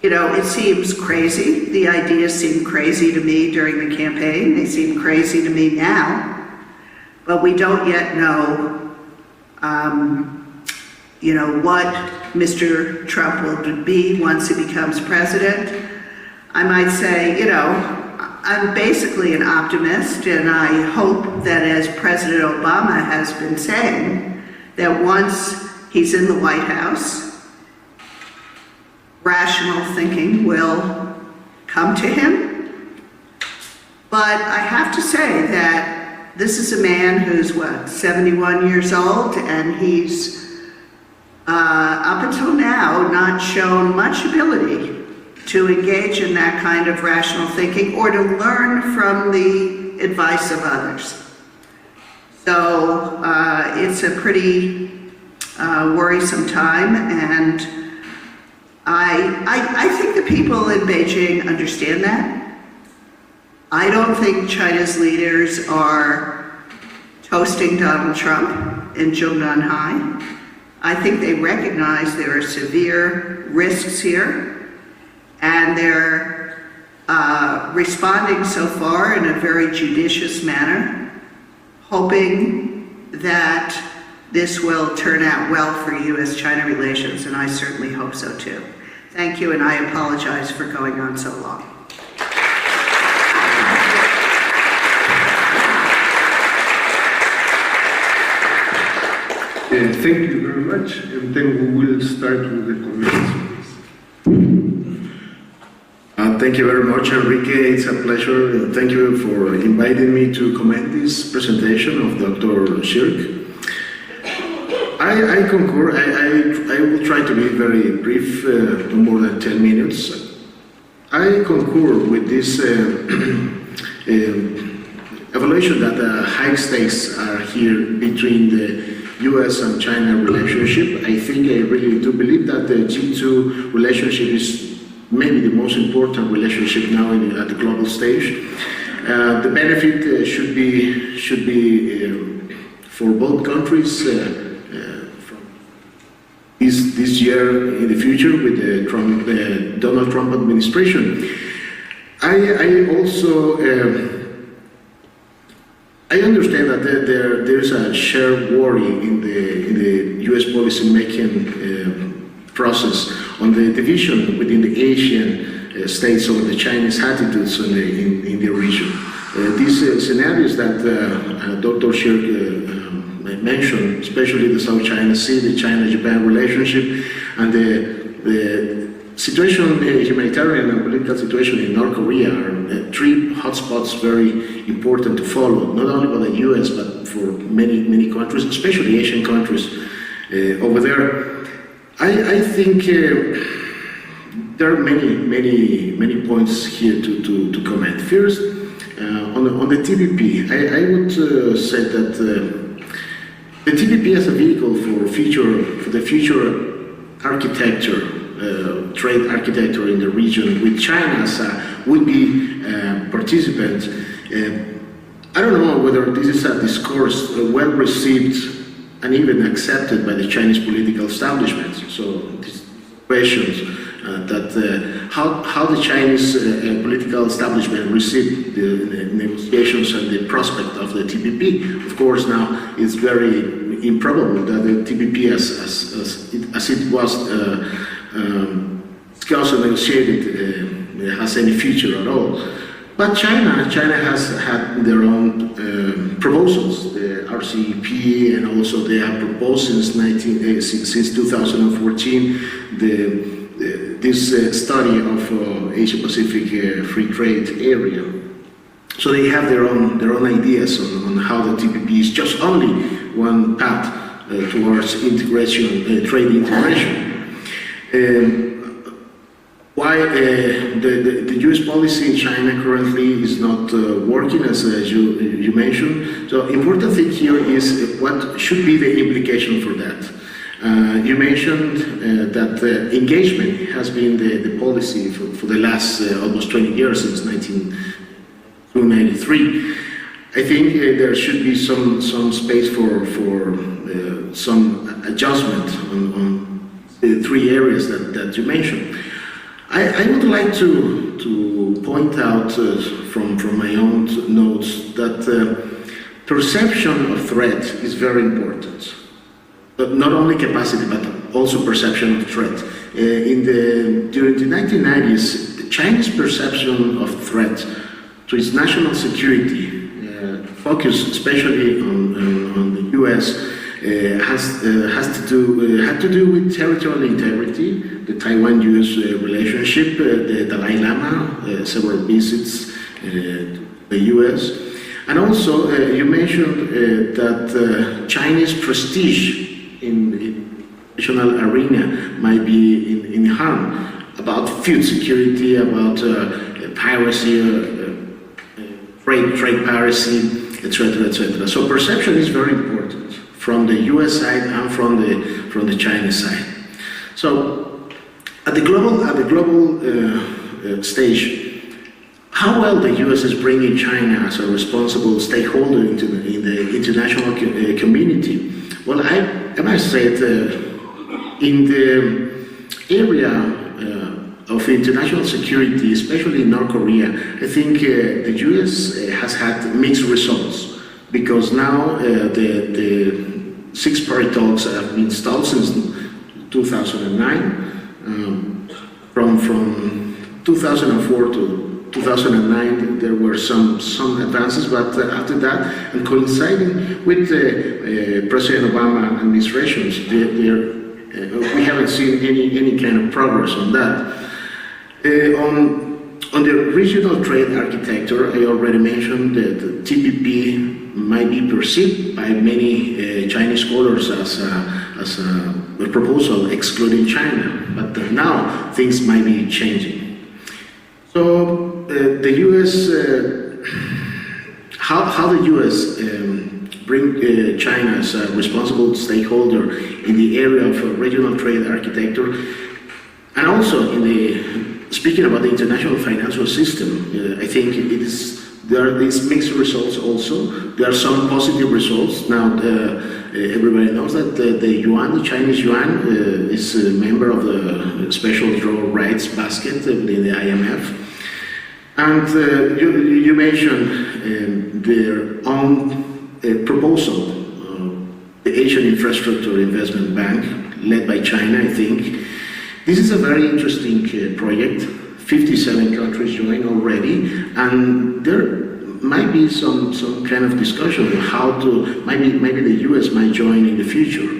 you know, it seems crazy. The ideas seemed crazy to me during the campaign. They seem crazy to me now. But we don't yet know, you know, what Mr. Trump will be once he becomes president. I might say, you know, I'm basically an optimist, and I hope that, as President Obama has been saying, that once he's in the White House, rational thinking will come to him. But I have to say that this is a man who's, what, 71 years old, and he's, up until now, not shown much ability to engage in that kind of rational thinking or to learn from the advice of others. So it's a pretty worrisome time, and I think the people in Beijing understand that. I don't think China's leaders are toasting Donald Trump in Zhongnanhai. I think they recognize there are severe risks here, and they're responding so far in a very judicious manner, hoping that this will turn out well for U.S.-China relations, and I certainly hope so too. Thank you, and I apologize for going on so long. Thank you very much, and then we will start with the comments. Thank you very much, Enrique. It's a pleasure. Thank you for inviting me to comment this presentation of Dr. Shirk. I concur. I will try to be very brief, no more than 10 minutes. I concur with this evaluation that high stakes are here between the U.S. and China relationship. I think I really do believe that the G2 relationship is maybe the most important relationship now at the global stage. The benefit should be for both countries from this year in the future with the Donald Trump administration. I also I understand that there's a shared worry in the U.S. policy making process on the division within the Asian states over the Chinese attitudes in the region. These scenarios that Dr. Shirk mentioned, especially the South China Sea, the China-Japan relationship, and the situation, the humanitarian and political situation in North Korea are three hotspots very important to follow, not only by the U.S. but for many countries, especially Asian countries over there. I think there are many points here to comment. First, on the TPP, I would say that the TPP as a vehicle for the future architecture, trade architecture in the region, with China as a would-be participant. I don't know whether this is a discourse well received and even accepted by the Chinese political establishment. So these questions that how the Chinese political establishment received the negotiations and the prospect of the TPP. Of course, now it's very improbable that the TPP as it was discussed and negotiated has any future at all. But China has had their own proposals, the RCEP, and also they have proposed since 2014 this study of Asia-Pacific free trade area. So they have their own ideas on how the TPP is just only one path towards integration, trade integration. why the U.S. policy in China currently is not working, as you mentioned. So important thing here is what should be the implication for that. You mentioned that engagement has been the policy for the last almost 20 years, since 1993. I think there should be some space for some adjustment on the three areas that you mentioned. I would like to point out from my own notes that perception of threat is very important. But not only capacity, but also perception of threat. During the 1990s, the Chinese perception of threat to its national security, focused especially on the U.S., had to do with territorial integrity, the Taiwan-U.S. relationship, the Dalai Lama, several visits to the U.S., and also you mentioned that Chinese prestige in the international arena might be in harm, about food security, about piracy, trade piracy, etc., etc. So perception is very important from the U.S. side and from the Chinese side. So at the global stage, how well the U.S. is bringing China as a responsible stakeholder in the international community? Well, I must say that in the area of international security, especially in North Korea, I think the U.S. has had mixed results, because now the six-party talks have been stalled since 2009. From 2004 to 2009, there were some advances, but after that, and coinciding with the President Obama administrations, we haven't seen any kind of progress on that. On the regional trade architecture, I already mentioned that the TPP might be perceived by many Chinese scholars as a proposal excluding China, but now things might be changing. So the U.S., how the U.S. bring China as a responsible stakeholder in the area of regional trade architecture, and also speaking about the international financial system, I think there are these mixed results also. There are some positive results. Now, everybody knows that the yuan, the Chinese yuan, is a member of the special draw rights basket within the IMF. And you mentioned their own proposal, the Asian Infrastructure Investment Bank, led by China, I think. This is a very interesting project. 57 countries join already, and there might be some kind of discussion on how to, maybe the US might join in the future.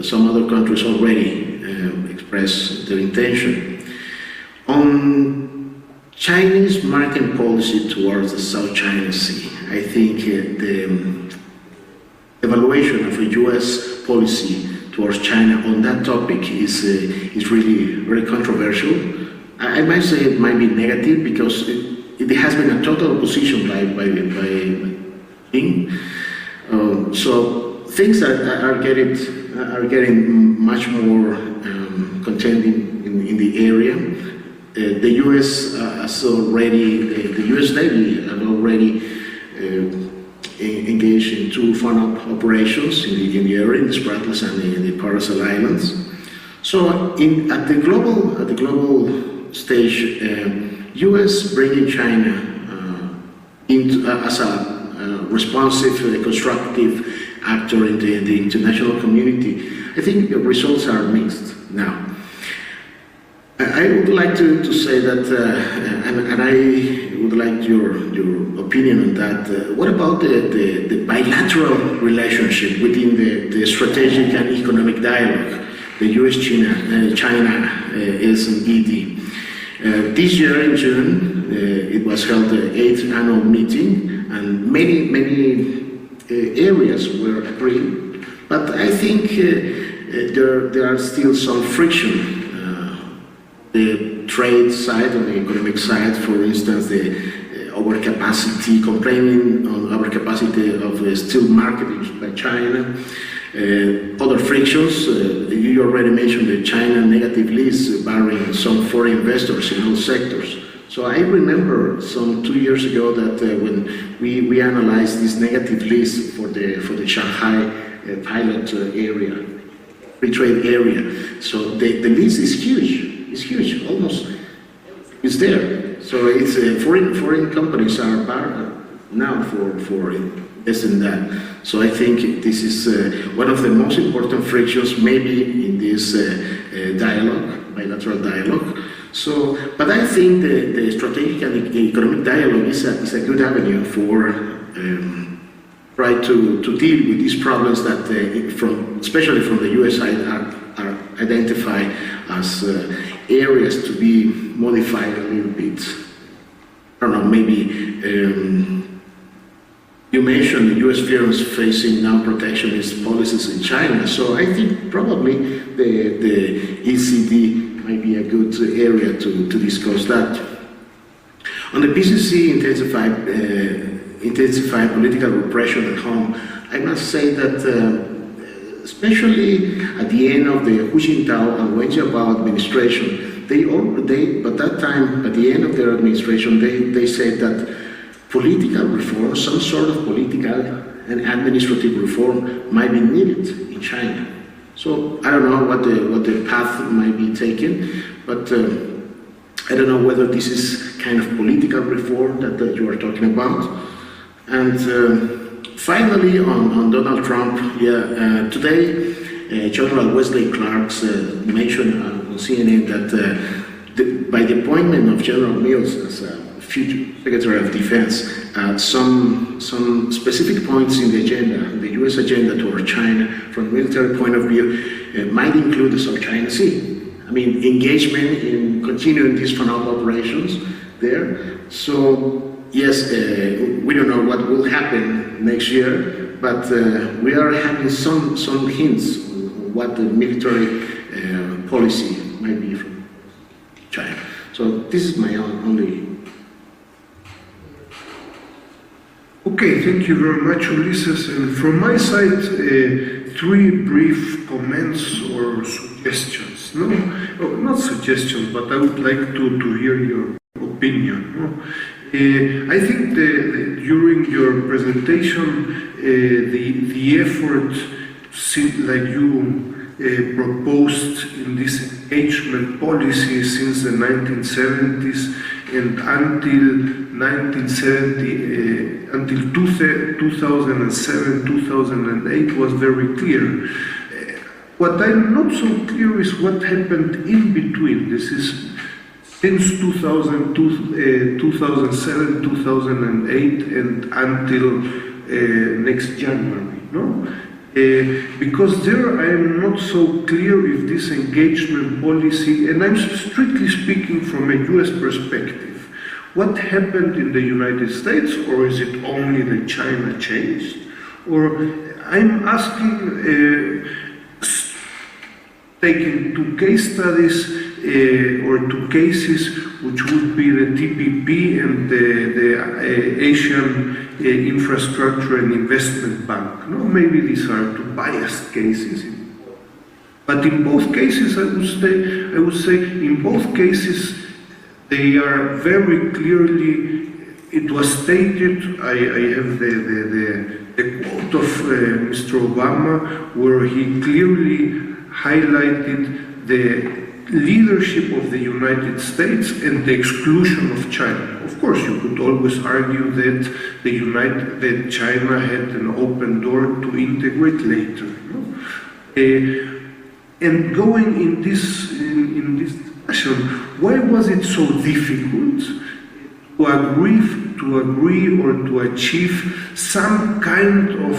Some other countries already expressed their intention. On Chinese maritime policy towards the South China Sea, I think the evaluation of a US policy towards China on that topic is really very controversial. I might say it might be negative, because it has been a total opposition by Beijing. So things are getting much more contending in the area. The U.S. has already, the U.S. Navy have already engaged in two FONOP operations in the area, in the Spratlys and the Paracel Islands. So at the global stage, U.S. bringing China into as a responsive, constructive actor in the international community, I think the results are mixed now. I would like to say that, and I would like your opinion on that. What about the bilateral relationship within the strategic and economic dialogue? The U.S.-China SMED. This year in June, it was held the 8th annual meeting, and many areas were agreed. But I think there are still some friction. The trade side, on the economic side, for instance, the overcapacity, complaining on overcapacity of steel marketing by China. Other frictions, you already mentioned the China negative list barring some foreign investors in all sectors. So I remember some 2 years ago that when we analyzed this negative list for the Shanghai pilot area, free trade area. So the list is huge, almost it's there. So it's foreign companies are barred now for this and that. So I think this is one of the most important frictions, maybe in this bilateral dialogue. So, but I think the strategic and economic dialogue is a good avenue for try to deal with these problems that, especially from the US side, are identified as areas to be modified a little bit. I don't know, maybe you mentioned the US firms facing non-protectionist policies in China, so I think probably the ECD might be a good area to discuss that. On the PCC intensified political repression at home, I must say that especially at the end of the Hu Jintao and Wen Jiabao administration, but that time, at the end of their administration, they said that political reform, some sort of political and administrative reform might be needed in China. So I don't know what the path might be taken, but I don't know whether this is kind of political reform that you are talking about. And finally, on Donald Trump, today General Wesley Clark mentioned on CNN that by the appointment of General Mills as future Secretary of Defense, some specific points in the agenda, the U.S. agenda toward China, from a military point of view, might include the South China Sea. I mean, engagement in continuing these FANOP operations there. So, yes, we don't know what will happen next year, but we are having some hints on what the military policy might be from China. So this is my only. Okay, thank you very much, Ulises. And from my side, 3 brief comments or suggestions. No, not suggestions, but I would like to hear your opinion. No? I think during your presentation, the effort, like you proposed in this engagement policy since the 1970s and until 2007, 2008 was very clear. What I'm not so clear is what happened in between. This is since 2007, 2008 and until next January, no? Because there I am not so clear if this engagement policy, and I'm strictly speaking from a US perspective, what happened in the United States, or is it only that China changed? Or I'm asking, taking 2 case studies or 2 cases, which would be the TPP and the Asian Infrastructure and Investment Bank. No, maybe these are 2 biased cases, but in both cases, I would say, in both cases, they are very clearly. It was stated. I have the quote of Mr. Obama, where he clearly highlighted the leadership of the United States and the exclusion of China. Of course, you could always argue that that China had an open door to integrate later. No? And going in this discussion, why was it so difficult to agree or to achieve some kind of,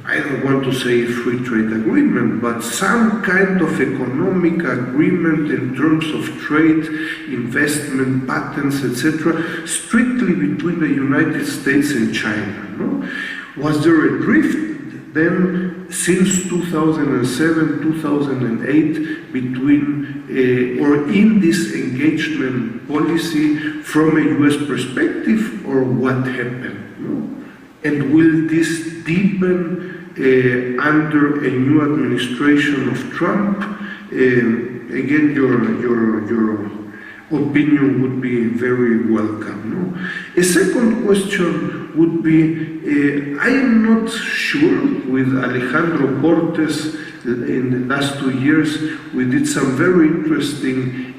I don't want to say free trade agreement, but some kind of economic agreement in terms of trade, investment, patents, etc., strictly between the United States and China? No? Was there a drift? Then since 2007, 2008, between or in this engagement policy from a US perspective, or what happened? No? And will this deepen under a new administration of Trump? Again, your opinion would be very welcome. No? A second question would be, I am not sure, with Alejandro Cortes in the last 2 years, we did some very interesting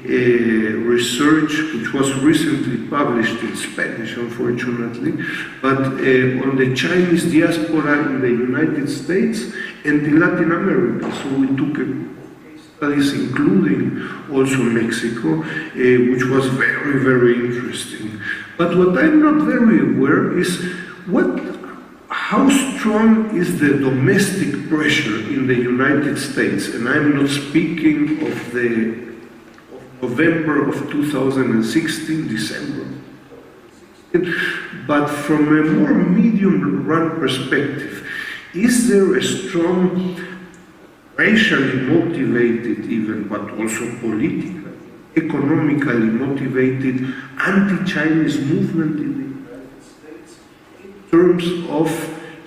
research, which was recently published in Spanish, unfortunately, but on the Chinese diaspora in the United States and in Latin America. So we took studies including also Mexico, which was very, very interesting. But what I'm not very aware is how strong is the domestic pressure in the United States? And I'm not speaking of November of 2016, December, but from a more medium-run perspective, is there a strong, racially motivated even, but also politically, economically motivated anti-Chinese movement in the United States in terms of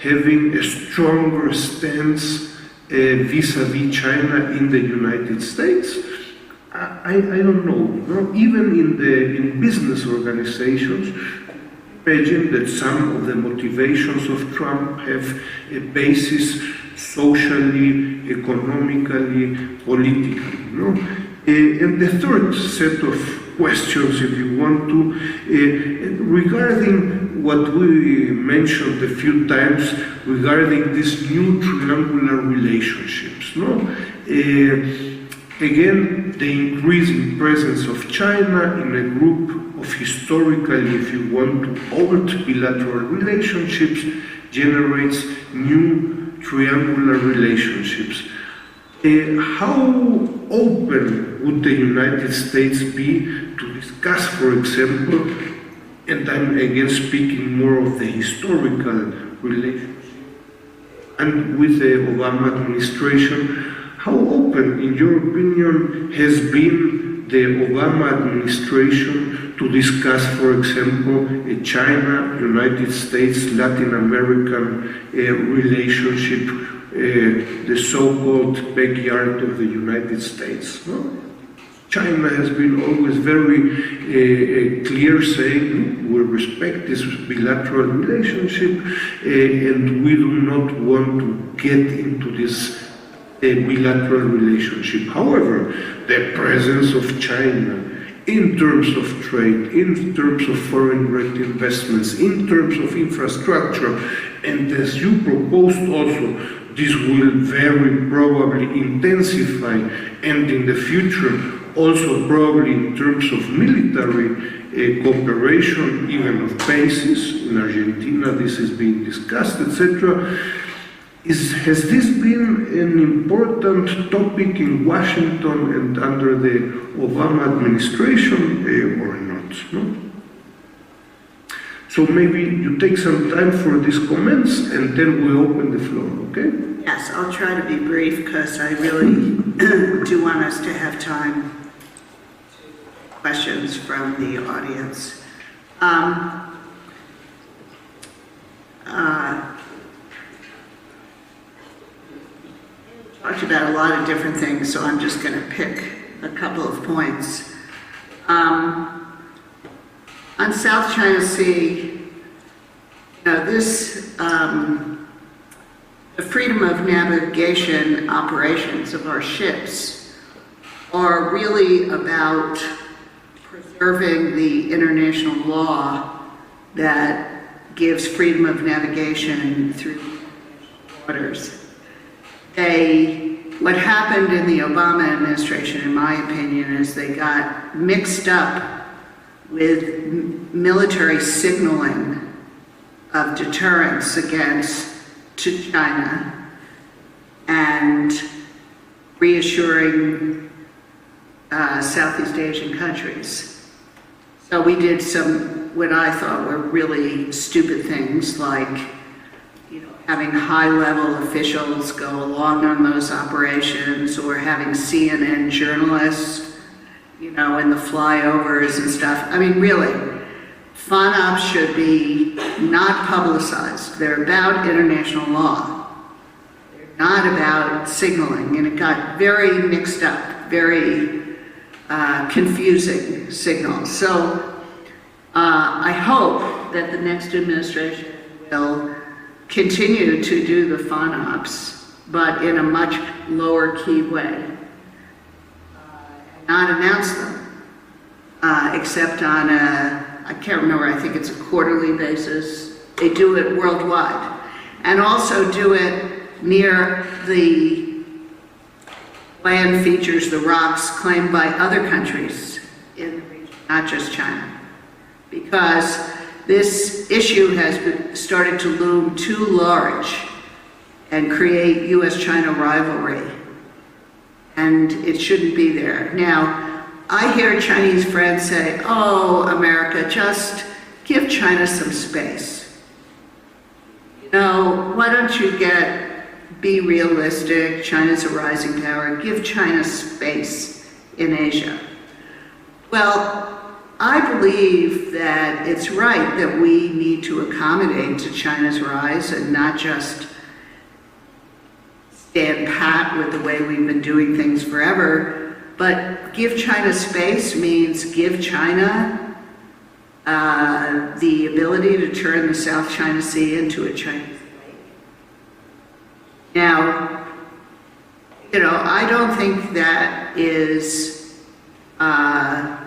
having a stronger stance vis-a-vis China in the United States? I don't know. No? Even in business organizations, imagine that some of the motivations of Trump have a basis socially, economically, politically. No? And the third set of questions, if you want to, regarding what we mentioned a few times, regarding these new triangular relationships. No? Again, the increasing presence of China in a group of historically, if you want to, old bilateral relationships generates new triangular relationships. How open would the United States be to discuss, for example, and I'm again speaking more of the historical relationship, and with the Obama administration, how open, in your opinion, has been the Obama administration to discuss, for example, a China, United States, Latin American relationship, the so-called backyard of the United States? No? China has been always very clear, saying we respect this bilateral relationship and we do not want to get into this bilateral relationship. However, the presence of China in terms of trade, in terms of foreign direct investments, in terms of infrastructure, and as you proposed also, this will very probably intensify, and in the future also probably in terms of military cooperation, even of bases. In Argentina this is being discussed, etc. Has this been an important topic in Washington and under the Obama administration or not? No? So maybe you take some time for these comments and then we open the floor, okay? Yes, I'll try to be brief because I really do want us to have time for questions from the audience. Talked about a lot of different things, so I'm just going to pick a couple of points. On South China Sea, the freedom of navigation operations of our ships are really about preserving the international law that gives freedom of navigation through waters. What happened in the Obama administration, in my opinion, is they got mixed up with military signaling of deterrence to China and reassuring Southeast Asian countries. So we did some, what I thought were really stupid things like, having high-level officials go along on those operations, or having CNN journalists, in the flyovers and stuff. I mean, really, FONOPs should be not publicized. They're about international law. They're not about signaling, and it got very mixed up, very confusing signals. So I hope that the next administration will continue to do the FONOPs, but in a much lower key way. Not announce them, except on I can't remember, I think it's a quarterly basis. They do it worldwide. And also do it near the land features, the rocks claimed by other countries in the region, not just China. Because this issue has started to loom too large and create U.S.-China rivalry. And it shouldn't be there. Now, I hear Chinese friends say, oh, America, just give China some space. Why don't you be realistic? China's a rising power. Give China space in Asia. Well, I believe that it's right that we need to accommodate to China's rise and not just stand pat with the way we've been doing things forever, but give China space means give China the ability to turn the South China Sea into a Chinese lake. Now, I don't think that is, I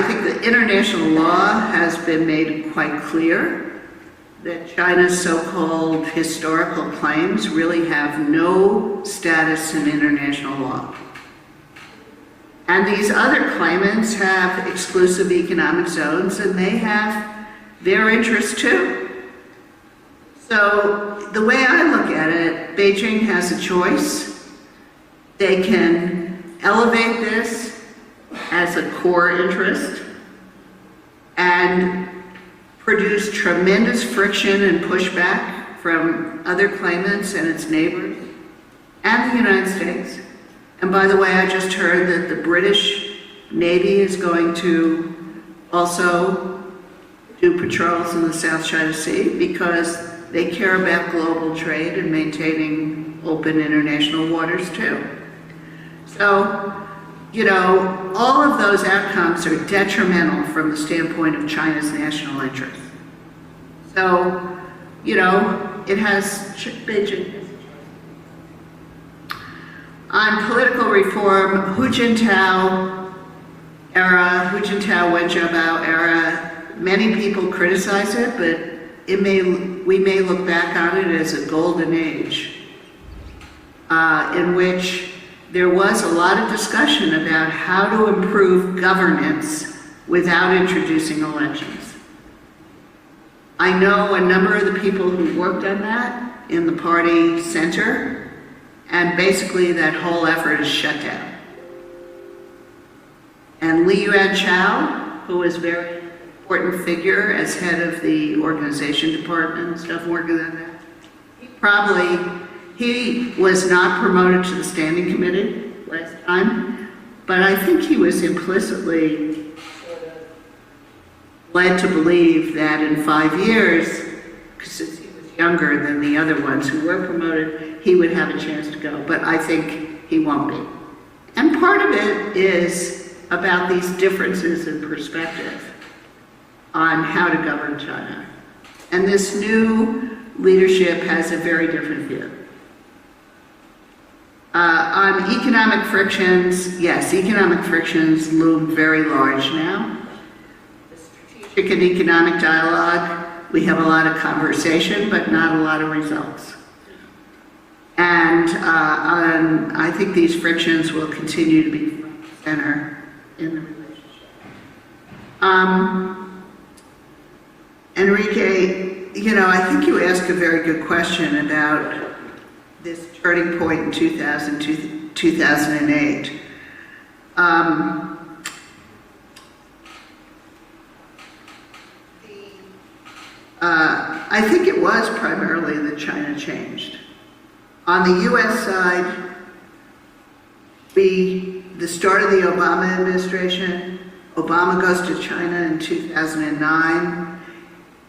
think the international law has been made quite clear that China's so-called historical claims really have no status in international law. And these other claimants have exclusive economic zones, and they have their interests too. So the way I look at it, Beijing has a choice. They can elevate this as a core interest and produce tremendous friction and pushback from other claimants and its neighbors and the United States. And by the way, I just heard that the British Navy is going to also do patrols in the South China Sea because they care about global trade and maintaining open international waters too. So, all of those outcomes are detrimental from the standpoint of China's national interest. So, it has Beijing. On political reform, Hu Jintao era, Hu Jintao Wen Jiabao era, many people criticize it, but we may look back on it as a golden age in which there was a lot of discussion about how to improve governance without introducing elections. I know a number of the people who worked on that in the party center, and basically that whole effort is shut down. And Li Yuanchao, who was a very important figure as head of the organization department and stuff working on that, he was not promoted to the standing committee last time, but I think he was implicitly led to believe that in 5 years, because he was younger than the other ones who were promoted, he would have a chance to go, but I think he won't be. And part of it is about these differences in perspective on how to govern China. And this new leadership has a very different view. On economic frictions, yes, economic frictions loom very large now. The strategic and economic dialogue, we have a lot of conversation, but not a lot of results. And I think these frictions will continue to be front and center in the relationship. Enrique, I think you asked a very good question about this turning point in 2008. I think it was primarily that China changed. On the US side, the start of the Obama administration, Obama goes to China in 2009.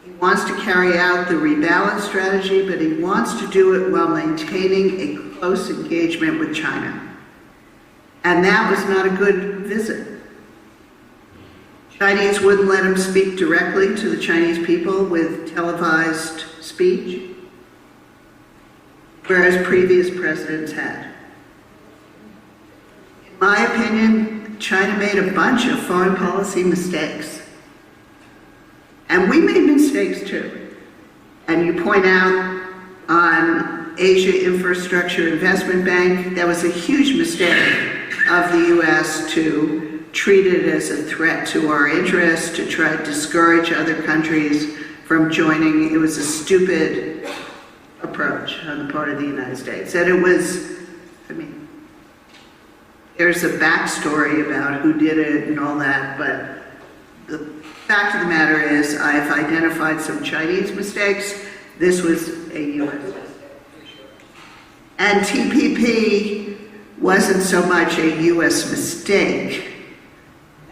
He wants to carry out the rebalance strategy, but he wants to do it while maintaining a close engagement with China. And that was not a good visit. Chinese wouldn't let him speak directly to the Chinese people with televised speech, whereas previous presidents had. In my opinion, China made a bunch of foreign policy mistakes. And we made mistakes too. And you point out on Asia Infrastructure Investment Bank, that was a huge mistake of the US to treat it as a threat to our interests, to try to discourage other countries from joining. It was a stupid approach on the part of the United States. And it was, I mean, there's a backstory about who did it and all that, but the fact of the matter is I've identified some Chinese mistakes. This was a US mistake. And TPP wasn't so much a US mistake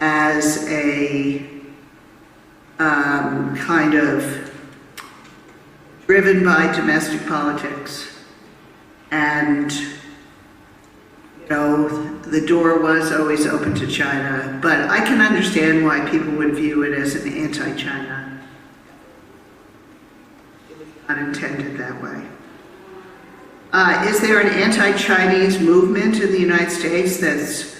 as a kind of driven by domestic politics. And, you know, the door was always open to China, but I can understand why people would view it as an anti-China. It was not intended that way. Is there an anti-Chinese movement in the United States that's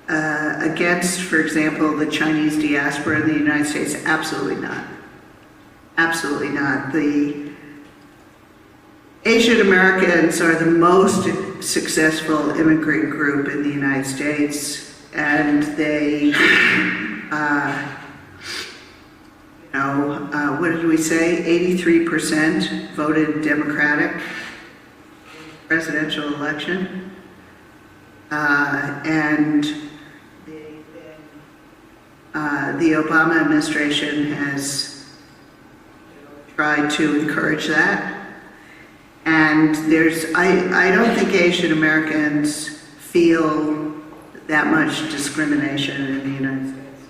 against, for example, the Chinese diaspora in the United States? Absolutely not. Absolutely not. The Asian Americans are the most successful immigrant group in the United States, and they, what did we say? 83% voted Democratic in the presidential election, and the Obama administration has tried to encourage that. And I don't think Asian Americans feel that much discrimination in the United States.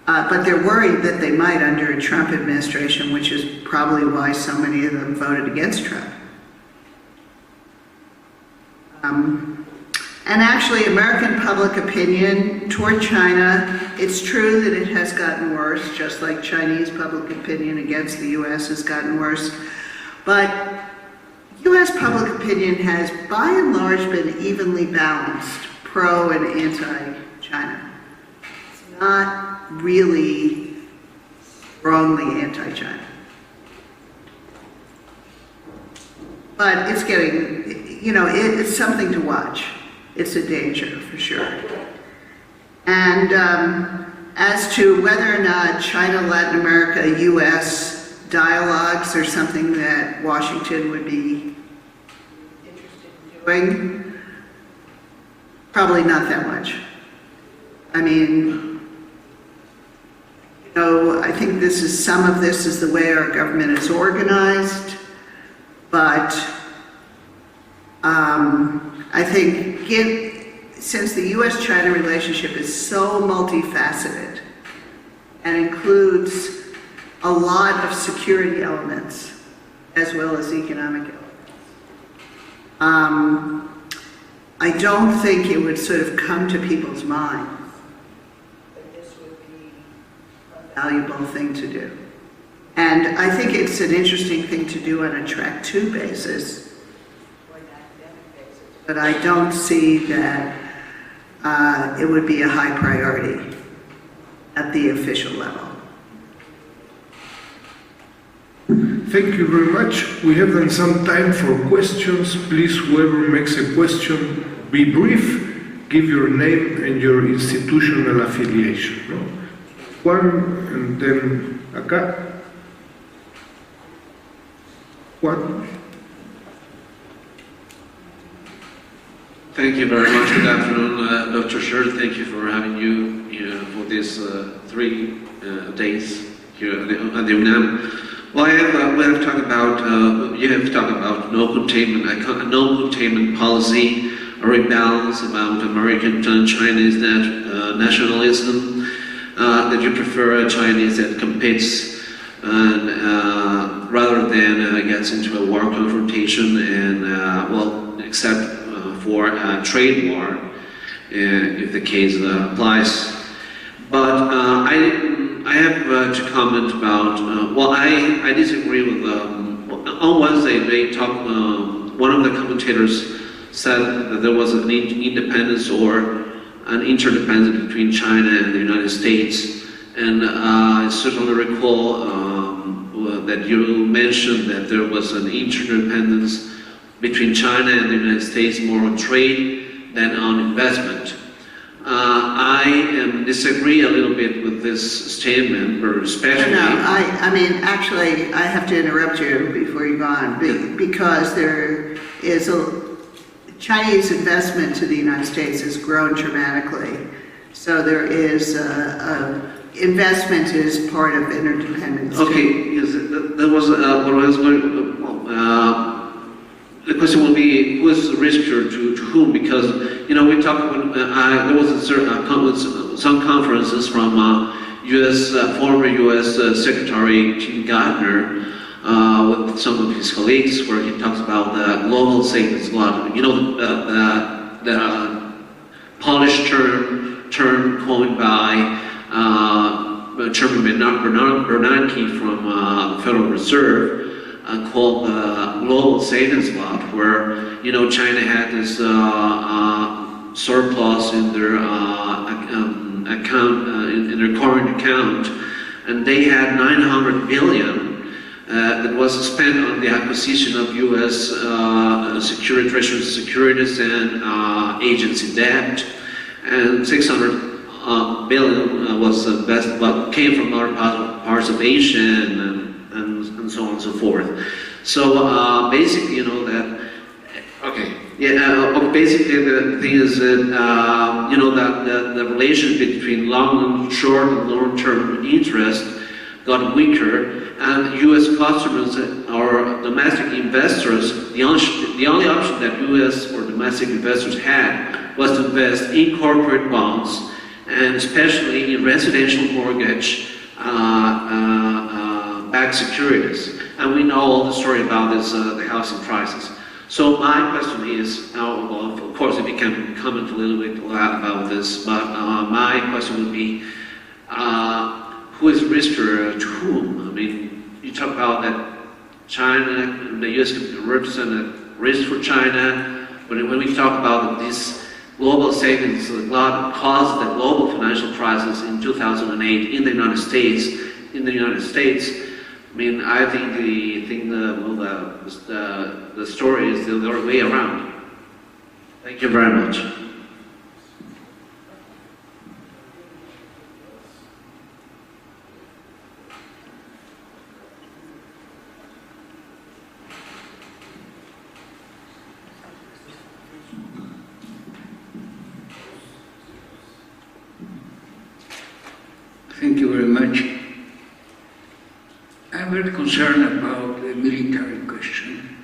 But they're worried that they might under a Trump administration, which is probably why so many of them voted against Trump. And actually, American public opinion toward China, it's true that it has gotten worse, just like Chinese public opinion against the US has gotten worse. But US public opinion has, by and large, been evenly balanced, pro and anti-China. It's not really strongly anti-China. But it's getting, it's something to watch. It's a danger, for sure. And as to whether or not China, Latin America, US dialogues are something that Washington would be interested in doing, probably not that much. I mean, I think some of this is the way our government is organized, but I think since the US-China relationship is so multifaceted and includes a lot of security elements as well as economic elements, I don't think it would sort of come to people's minds that this would be a valuable thing to do. And I think it's an interesting thing to do on a track 2 basis, but I don't see that it would be a high priority at the official level. Thank you very much. We have then some time for questions. Please, whoever makes a question, be brief, give your name and your institutional affiliation. No? Juan, and then acá. Juan. Thank you very much. Good afternoon, Dr. Scher. Thank you for having you for these 3 days here at the UNAM. Well, we have talked about, you have talked about no containment policy, a rebalance about American and Chinese nationalism, that you prefer a Chinese that competes and, rather than gets into a war confrontation and, well, except for a trade war, if the case applies. But I have to comment about, well, I disagree with, on Wednesday they talked, one of the commentators said that there was an independence or an interdependence between China and the United States. And I certainly recall that you mentioned that there was an interdependence between China and the United States more on trade than on investment. I disagree a little bit with this statement, or especially... No, I mean, actually, I have to interrupt you before you go on, because there is Chinese investment to the United States has grown dramatically. So there is investment is part of interdependence. Okay, yes, that was what I was going. The question will be, who is the risker to whom? Because, you know, we talked when there was some conferences from former U.S. Secretary Tim Gardner with some of his colleagues, where he talks about the global savings law. You know, the Polish term coined by Chairman Bernanke from the Federal Reserve, called the global savings law, where, you know, China had this surplus in their account, in their current account, and they had 900 billion that was spent on the acquisition of U.S. Treasury securities and agency debt, and 600 billion was the best, what came from other parts of Asia and so on and so forth. So basically, you know that, okay, yeah, basically the thing is that, you know, that the relationship between short and long-term interest got weaker, and U.S. customers or domestic investors, the only option that U.S. or domestic investors had was to invest in corporate bonds, and especially in residential mortgage backed securities. And we know all the story about this, the housing crisis. So my question is, well, of course, if you can comment a little bit about this, but my question would be, who is risker to whom? I mean, you talk about that China, the U.S. could represent a risk for China. When we talk about this global savings caused the global financial crisis in 2008 in the United States, I mean, I think the story is the other way around. Thank you very much. Thank you very much. I'm very concerned about the military question,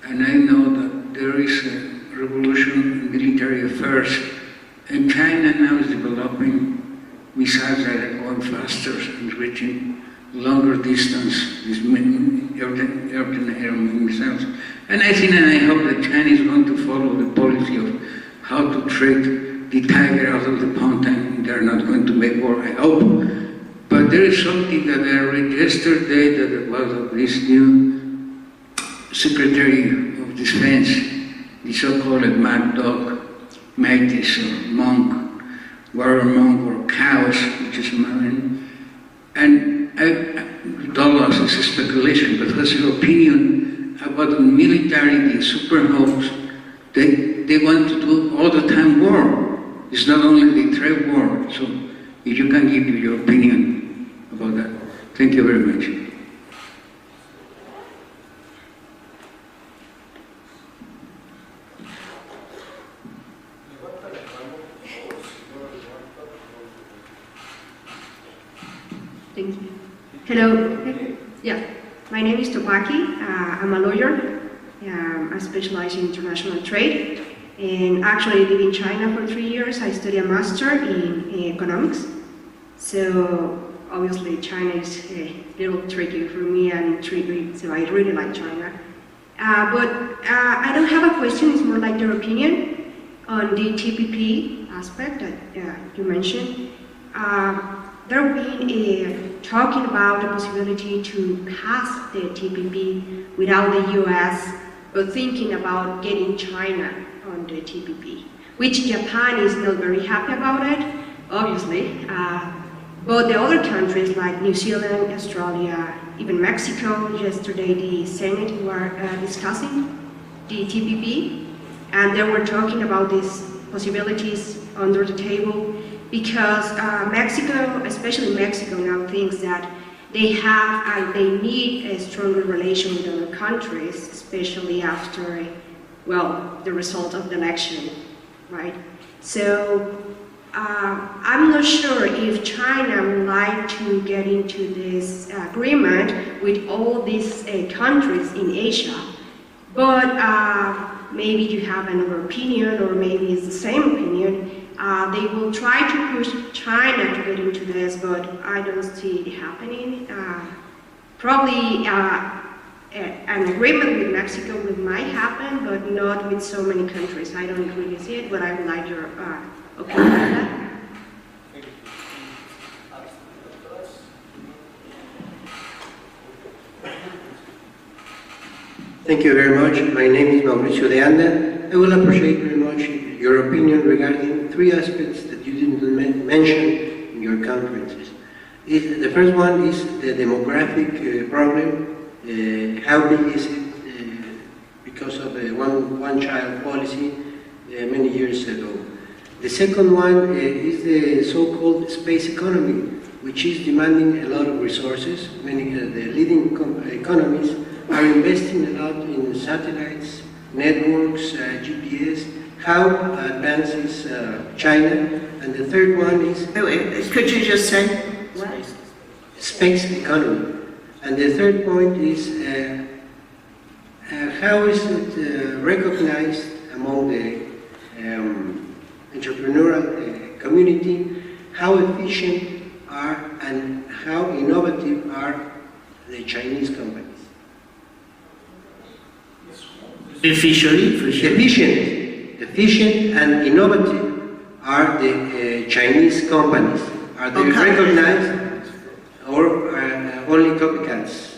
and I know that there is a revolution in military affairs, and China now is developing missiles that are going faster and reaching longer distance, these air missiles. And I think and I hope that China is going to follow the policy of how to treat the tiger out of the pond, and they're not going to make war, I hope. But there is something that I read yesterday that was of this new Secretary of Defense, the so-called Mad Dog, Mattis, or monk, warrior monk, or cows, which is Marin. And I told us it's a speculation, but what's your opinion about the military, the super hawks? They want to do all the time war. It's not only the trade war. So if you can give your opinion about that. Thank you very much. Thank you. Hello. Yeah. My name is Topaki. I'm a lawyer. I specialize in international trade. And actually live in China for 3 years. I study a master in economics. So obviously China is a little tricky for me and intriguing, so I really like China. But I don't have a question, it's more like your opinion on the TPP aspect that you mentioned. There have been talking about the possibility to pass the TPP without the US, but thinking about getting China on the TPP, which Japan is not very happy about it, obviously. But the other countries like New Zealand, Australia, even Mexico, yesterday the Senate were discussing the TPP, and they were talking about these possibilities under the table because Mexico, especially Mexico now thinks that they need a stronger relation with other countries, especially after, well, the result of the election, right? So I'm not sure if China would like to get into this agreement with all these countries in Asia, but maybe you have another opinion, or maybe it's the same opinion. They will try to push China to get into this, but I don't see it happening. Probably an agreement with Mexico might happen, but not with so many countries. I don't really see it, but I would like your opinion on that. Thank you very much. My name is Mauricio de Anda. I will appreciate very much your opinion regarding three aspects that you didn't mention in your conferences. The first one is the demographic problem. How big is it because of the one-child policy many years ago? The second one is the so-called space economy, which is demanding a lot of resources. Many of the leading economies are investing a lot in satellites, networks, GPS. How advanced is China? And the third one is... Could you just say? What? Space economy. And the third point is how is it recognized among the entrepreneurial community, how efficient are and how innovative are the Chinese companies? Efficient and innovative are the Chinese companies. Are they recognized or only copycats?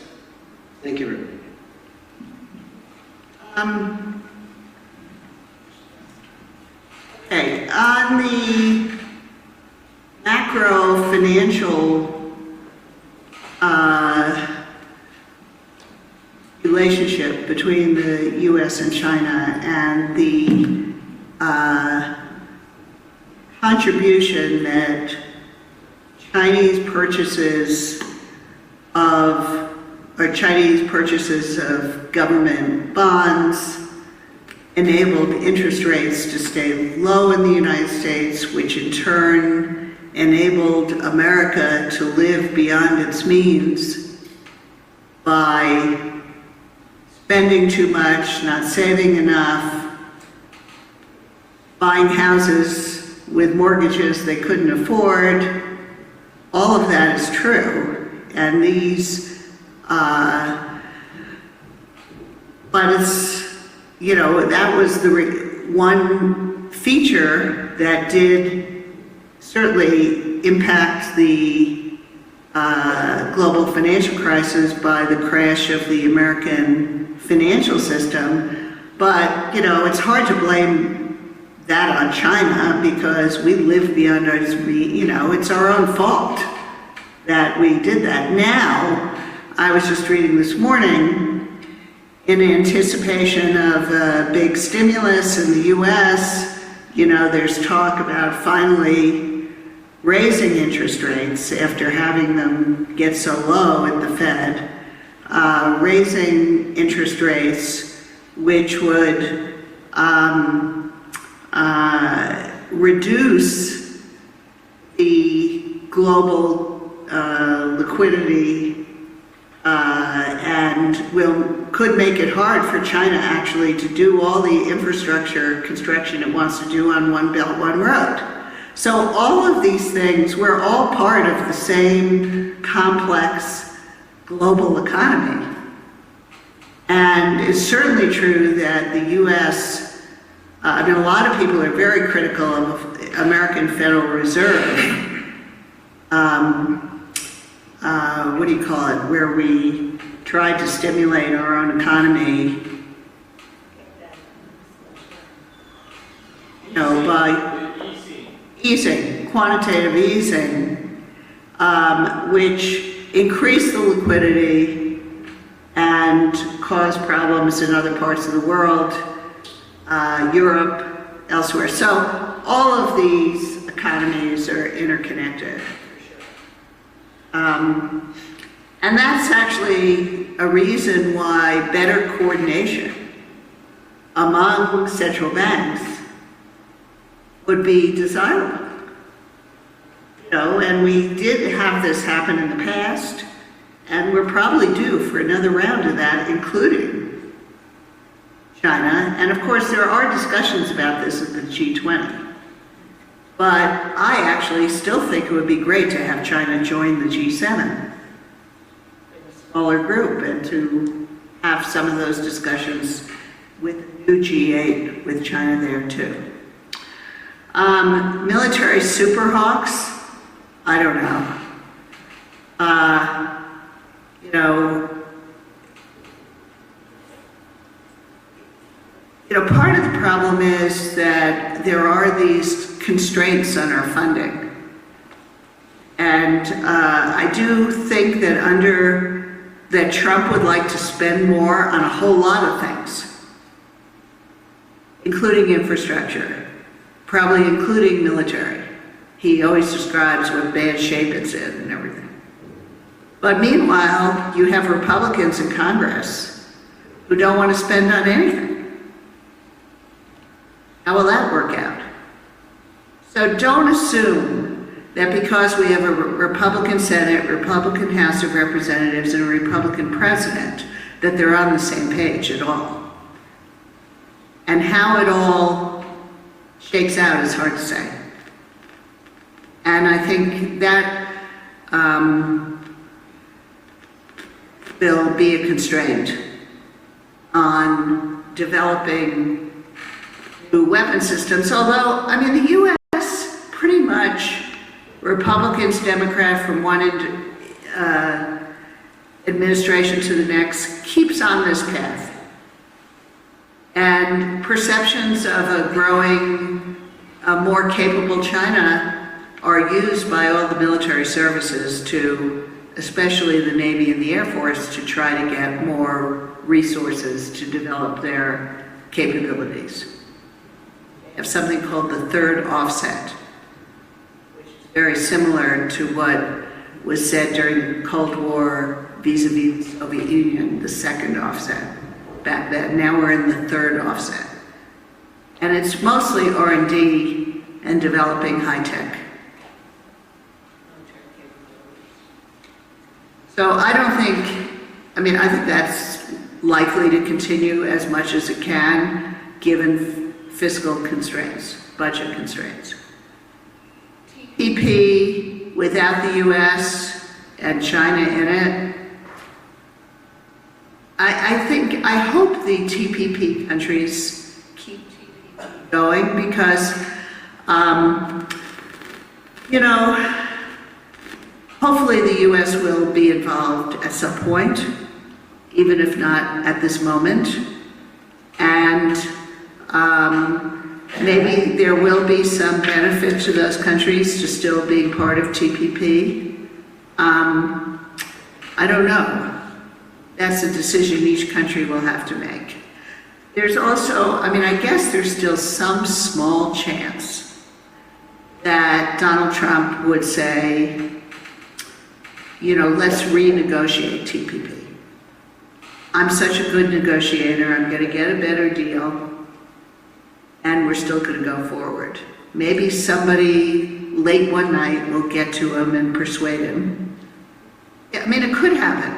Thank you very much. Okay, on the macro financial relationship between the U.S. and China and the contribution that Chinese purchases of government bonds enabled interest rates to stay low in the United States, which in turn enabled America to live beyond its means by spending too much, not saving enough, buying houses with mortgages they couldn't afford. All of that is true. And these, but it's, you know, that was the one feature that did certainly impact the global financial crisis by the crash of the American financial system. But, you know, it's hard to blame that on China because we live beyond our, you know, it's our own fault that we did that. Now, I was just reading this morning, in anticipation of a big stimulus in the US, you know, there's talk about finally raising interest rates after having them get so low at the Fed, raising interest rates which would reduce the global liquidity and and could make it hard for China actually to do all the infrastructure construction it wants to do on One Belt, One Road. So all of these things, we're all part of the same complex global economy. And it's certainly true that the U.S., a lot of people are very critical of the American Federal Reserve. What do you call it? Where we tried to stimulate our own economy, by easing, quantitative easing, which increased the liquidity and caused problems in other parts of the world, Europe, elsewhere. So all of these economies are interconnected. And that's actually a reason why better coordination among central banks would be desirable. And we did have this happen in the past, and we're probably due for another round of that, including China. And of course, there are discussions about this at the G20. But I actually still think it would be great to have China join the G7, a smaller group, and to have some of those discussions with the new G8 with China there too. Military superhawks, I don't know. Part of the problem is that there are these constraints on our funding. And I do think that Trump would like to spend more on a whole lot of things, including infrastructure, probably including military. He always describes what bad shape it's in and everything. But meanwhile, you have Republicans in Congress who don't want to spend on anything. How will that work out? So don't assume that because we have a Republican Senate, Republican House of Representatives, and a Republican President, that they're on the same page at all. And how it all shakes out is hard to say. And I think that will be a constraint on developing new weapon systems, although, the U.S. pretty much, Republicans, Democrat, from one administration to the next, keeps on this path. And perceptions of a growing, more capable China are used by all the military services to, especially the Navy and the Air Force, to try to get more resources to develop their capabilities. They have something called the third offset, which is very similar to what was said during the Cold War vis-a-vis the Soviet Union, the second offset back then. Now we're in the third offset. And it's mostly R&D and developing high-tech. So I think that's likely to continue as much as it can, given fiscal constraints, budget constraints. TPP without the US and China in it, I hope the TPP countries keep TPP going because, hopefully the US will be involved at some point, even if not at this moment. And maybe there will be some benefit to those countries to still being part of TPP. I don't know. That's a decision each country will have to make. There's also, I guess there's still some small chance that Donald Trump would say, let's renegotiate TPP. I'm such a good negotiator, I'm going to get a better deal, and we're still going to go forward. Maybe somebody late one night will get to him and persuade him. It could happen.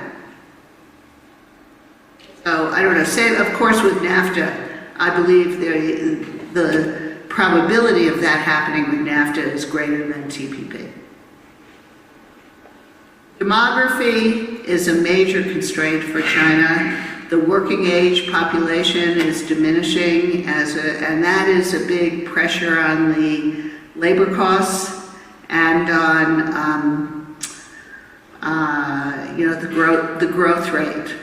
don't know, say, of course with NAFTA, I believe the probability of that happening with NAFTA is greater than TPP. Demography is a major constraint for China. The working age population is diminishing and that is a big pressure on the labor costs and on the growth rate.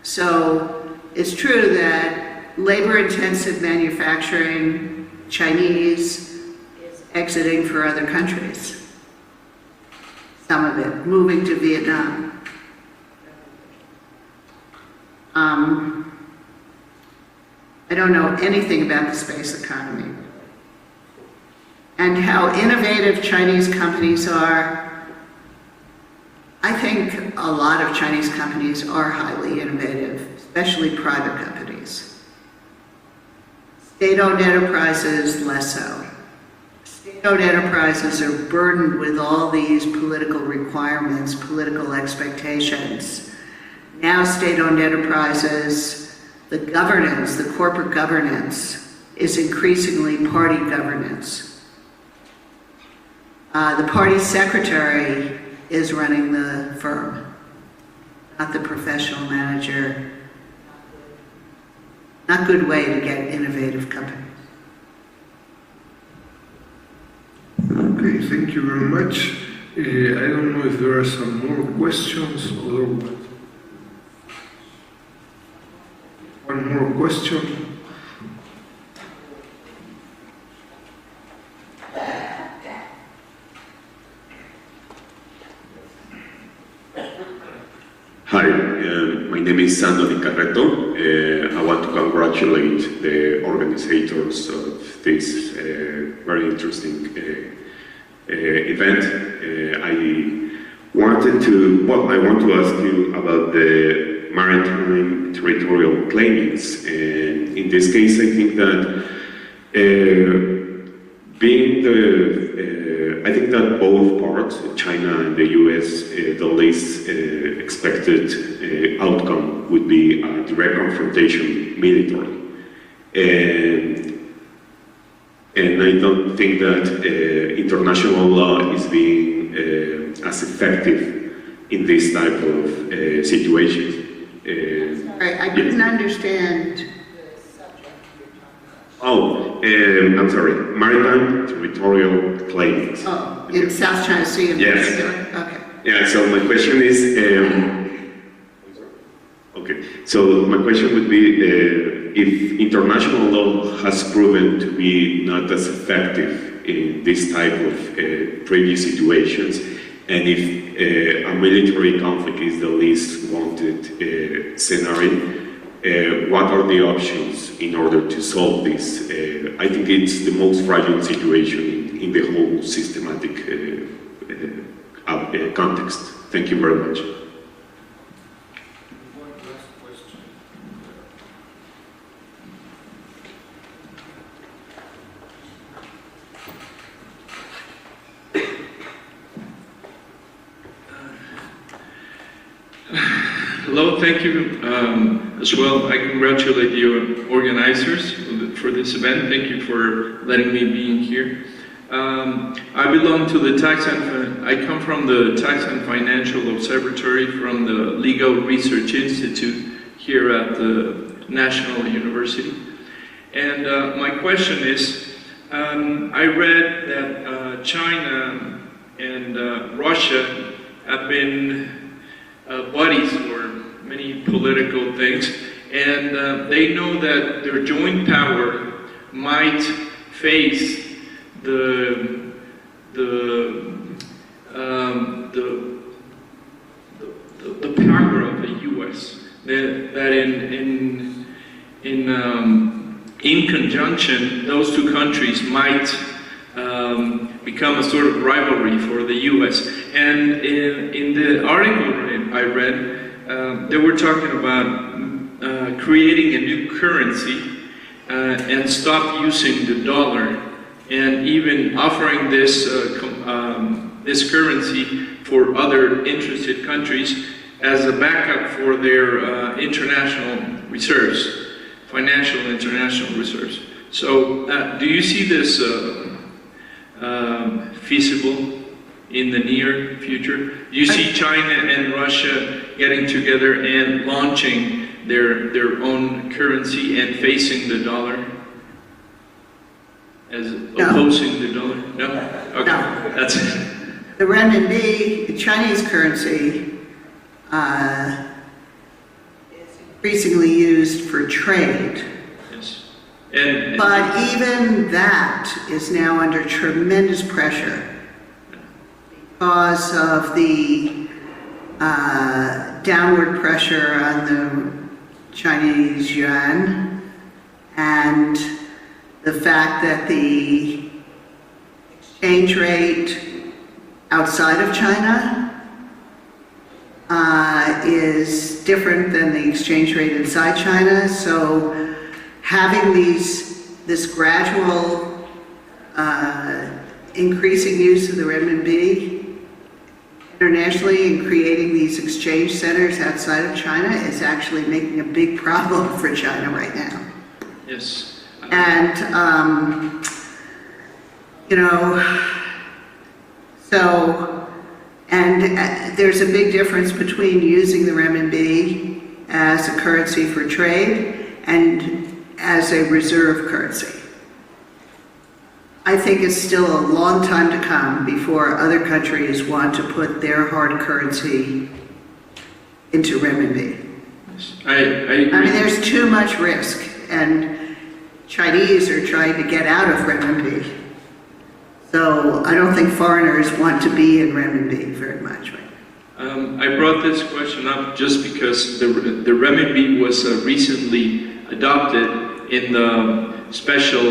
So it's true that labor-intensive manufacturing, Chinese, is exiting for other countries. Some of it, moving to Vietnam. I don't know anything about the space economy and how innovative Chinese companies are. I think a lot of Chinese companies are highly innovative, especially private companies. State-owned enterprises, less so. State-owned enterprises are burdened with all these political requirements, political expectations. Now state-owned enterprises, the governance, the corporate governance, is increasingly party governance. The party secretary is running the firm, not the professional manager. Not a good way to get innovative companies. Okay, thank you very much. I don't know if there are some more questions or one more question. Hi, my name is Sandro Di Carreto. I want to congratulate the organizers of this very interesting event. I want to ask you about the maritime territorial claimings. And in this case, I think that I think that both parts, China and the US, the least expected outcome would be a direct confrontation military. And I don't think that international law is being as effective in this type of situations. Sorry, I didn't understand the subject you're talking about. Oh, I'm sorry, maritime territorial claims. Oh, in South China Sea in particular? Okay. Yeah, so my question is, so my question would be, if international law has proven to be not as effective in this type of previous situations, and if a military conflict is the least wanted scenario, what are the options in order to solve this? I think it's the most fragile situation in the whole systematic context. Thank you very much. One last question. Hello, thank you as well. I congratulate you organizers for this event. Thank you for letting me be in here. I belong to the I come from the Tax and Financial Observatory from the Legal Research Institute here at the National University. And my question is, I read that China and Russia have been buddies for many political things, and they know that their joint power might face the power of the U.S. That in conjunction, those two countries might become a sort of rivalry for the U.S. And in the article I read, they were talking about creating a new currency and stop using the dollar, and even offering this this currency for other interested countries as a backup for their international reserves, financial international reserves. So do you see this feasible in the near future? Do you see China and Russia getting together and launching their own currency and facing the dollar? As opposing the dollar? No? Okay, No. that's it. The renminbi, the Chinese currency, is increasingly used for trade. Yes. And But even that is now under tremendous pressure because of the downward pressure on the Chinese yuan and the fact that the exchange rate outside of China is different than the exchange rate inside China. So having this gradual increasing use of the renminbi internationally and creating these exchange centers outside of China is actually making a big problem for China right now. yes. And, there's a big difference between using the renminbi as a currency for trade and as a reserve currency. I think it's still a long time to come before other countries want to put their hard currency into renminbi. I agree. I mean, there's too much risk, and Chinese are trying to get out of renminbi. So I don't think foreigners want to be in renminbi very much. I brought this question up just because the renminbi was recently adopted in the special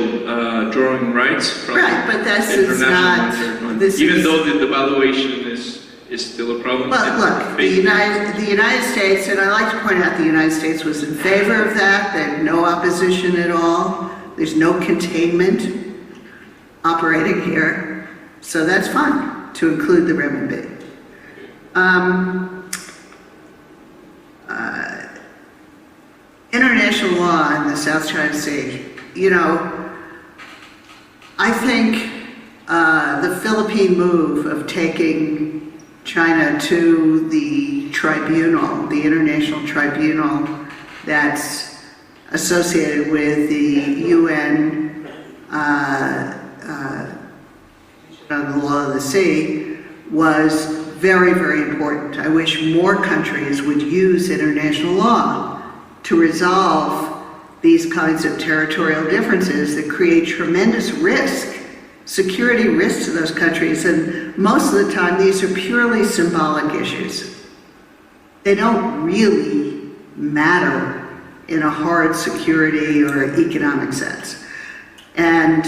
drawing rights from Right, but this is International not- Monetary Fund. this Even is- though the devaluation is still a problem. But it's look, the fake. United States, and I like to point out the United States was in favor of that. They had no opposition at all. There's no containment operating here. So that's fine to include the renminbi. International law in the South China Sea, I think the Philippine move of taking China to the tribunal, the international tribunal that's associated with the UN on the law of the sea, was very, very important. I wish more countries would use international law to resolve these kinds of territorial differences that create tremendous risk, security risks to those countries, and most of the time these are purely symbolic issues. They don't really matter in a hard security or economic sense. And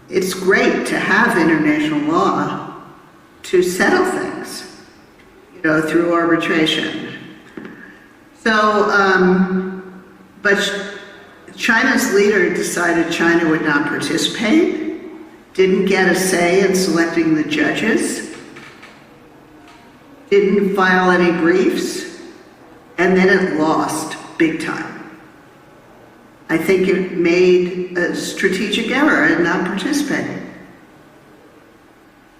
it's great to have international law to settle things, through arbitration. So, but China's leader decided China would not participate, didn't get a say in selecting the judges, didn't file any briefs, and then it lost big time. I think it made a strategic error in not participating.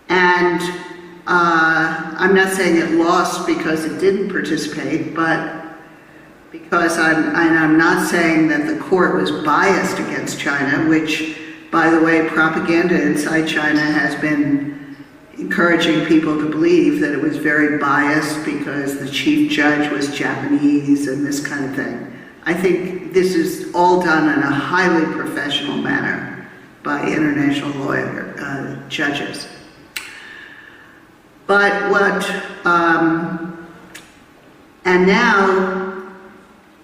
And I'm not saying it lost because it didn't participate, but because I'm not saying that the court was biased against China, which, by the way, propaganda inside China has been encouraging people to believe that it was very biased because the chief judge was Japanese and this kind of thing. I think this is all done in a highly professional manner by international judges. But and now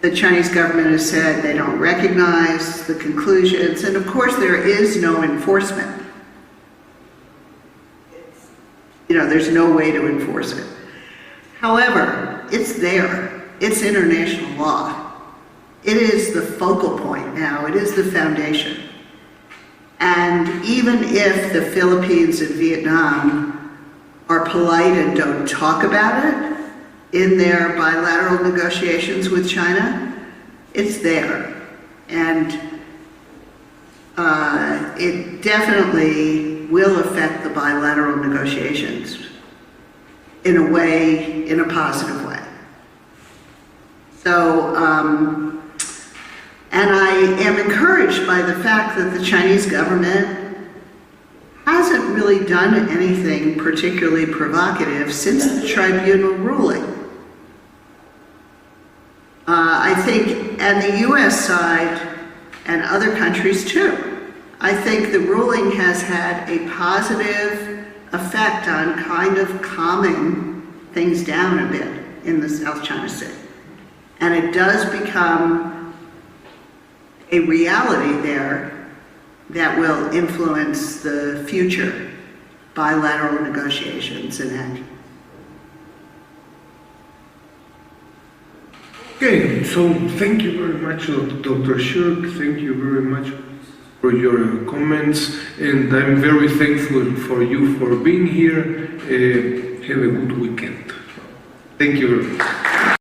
the Chinese government has said they don't recognize the conclusions, and of course there is no enforcement. There's no way to enforce it. However, it's there. It's international law. It is the focal point now. It is the foundation. And even if the Philippines and Vietnam are polite and don't talk about it in their bilateral negotiations with China. It's there. And it definitely will affect the bilateral negotiations in a way, in a positive way. So, and I am encouraged by the fact that the Chinese government hasn't really done anything particularly provocative since the tribunal ruling. I think, and the US side and other countries too, I think the ruling has had a positive effect on kind of calming things down a bit in the South China Sea. And it does become a reality there that will influence the future bilateral negotiations and action. Okay, so thank you very much, Dr. Shirk. Thank you very much for your comments, and I'm very thankful for you for being here. Have a good weekend. Thank you very much.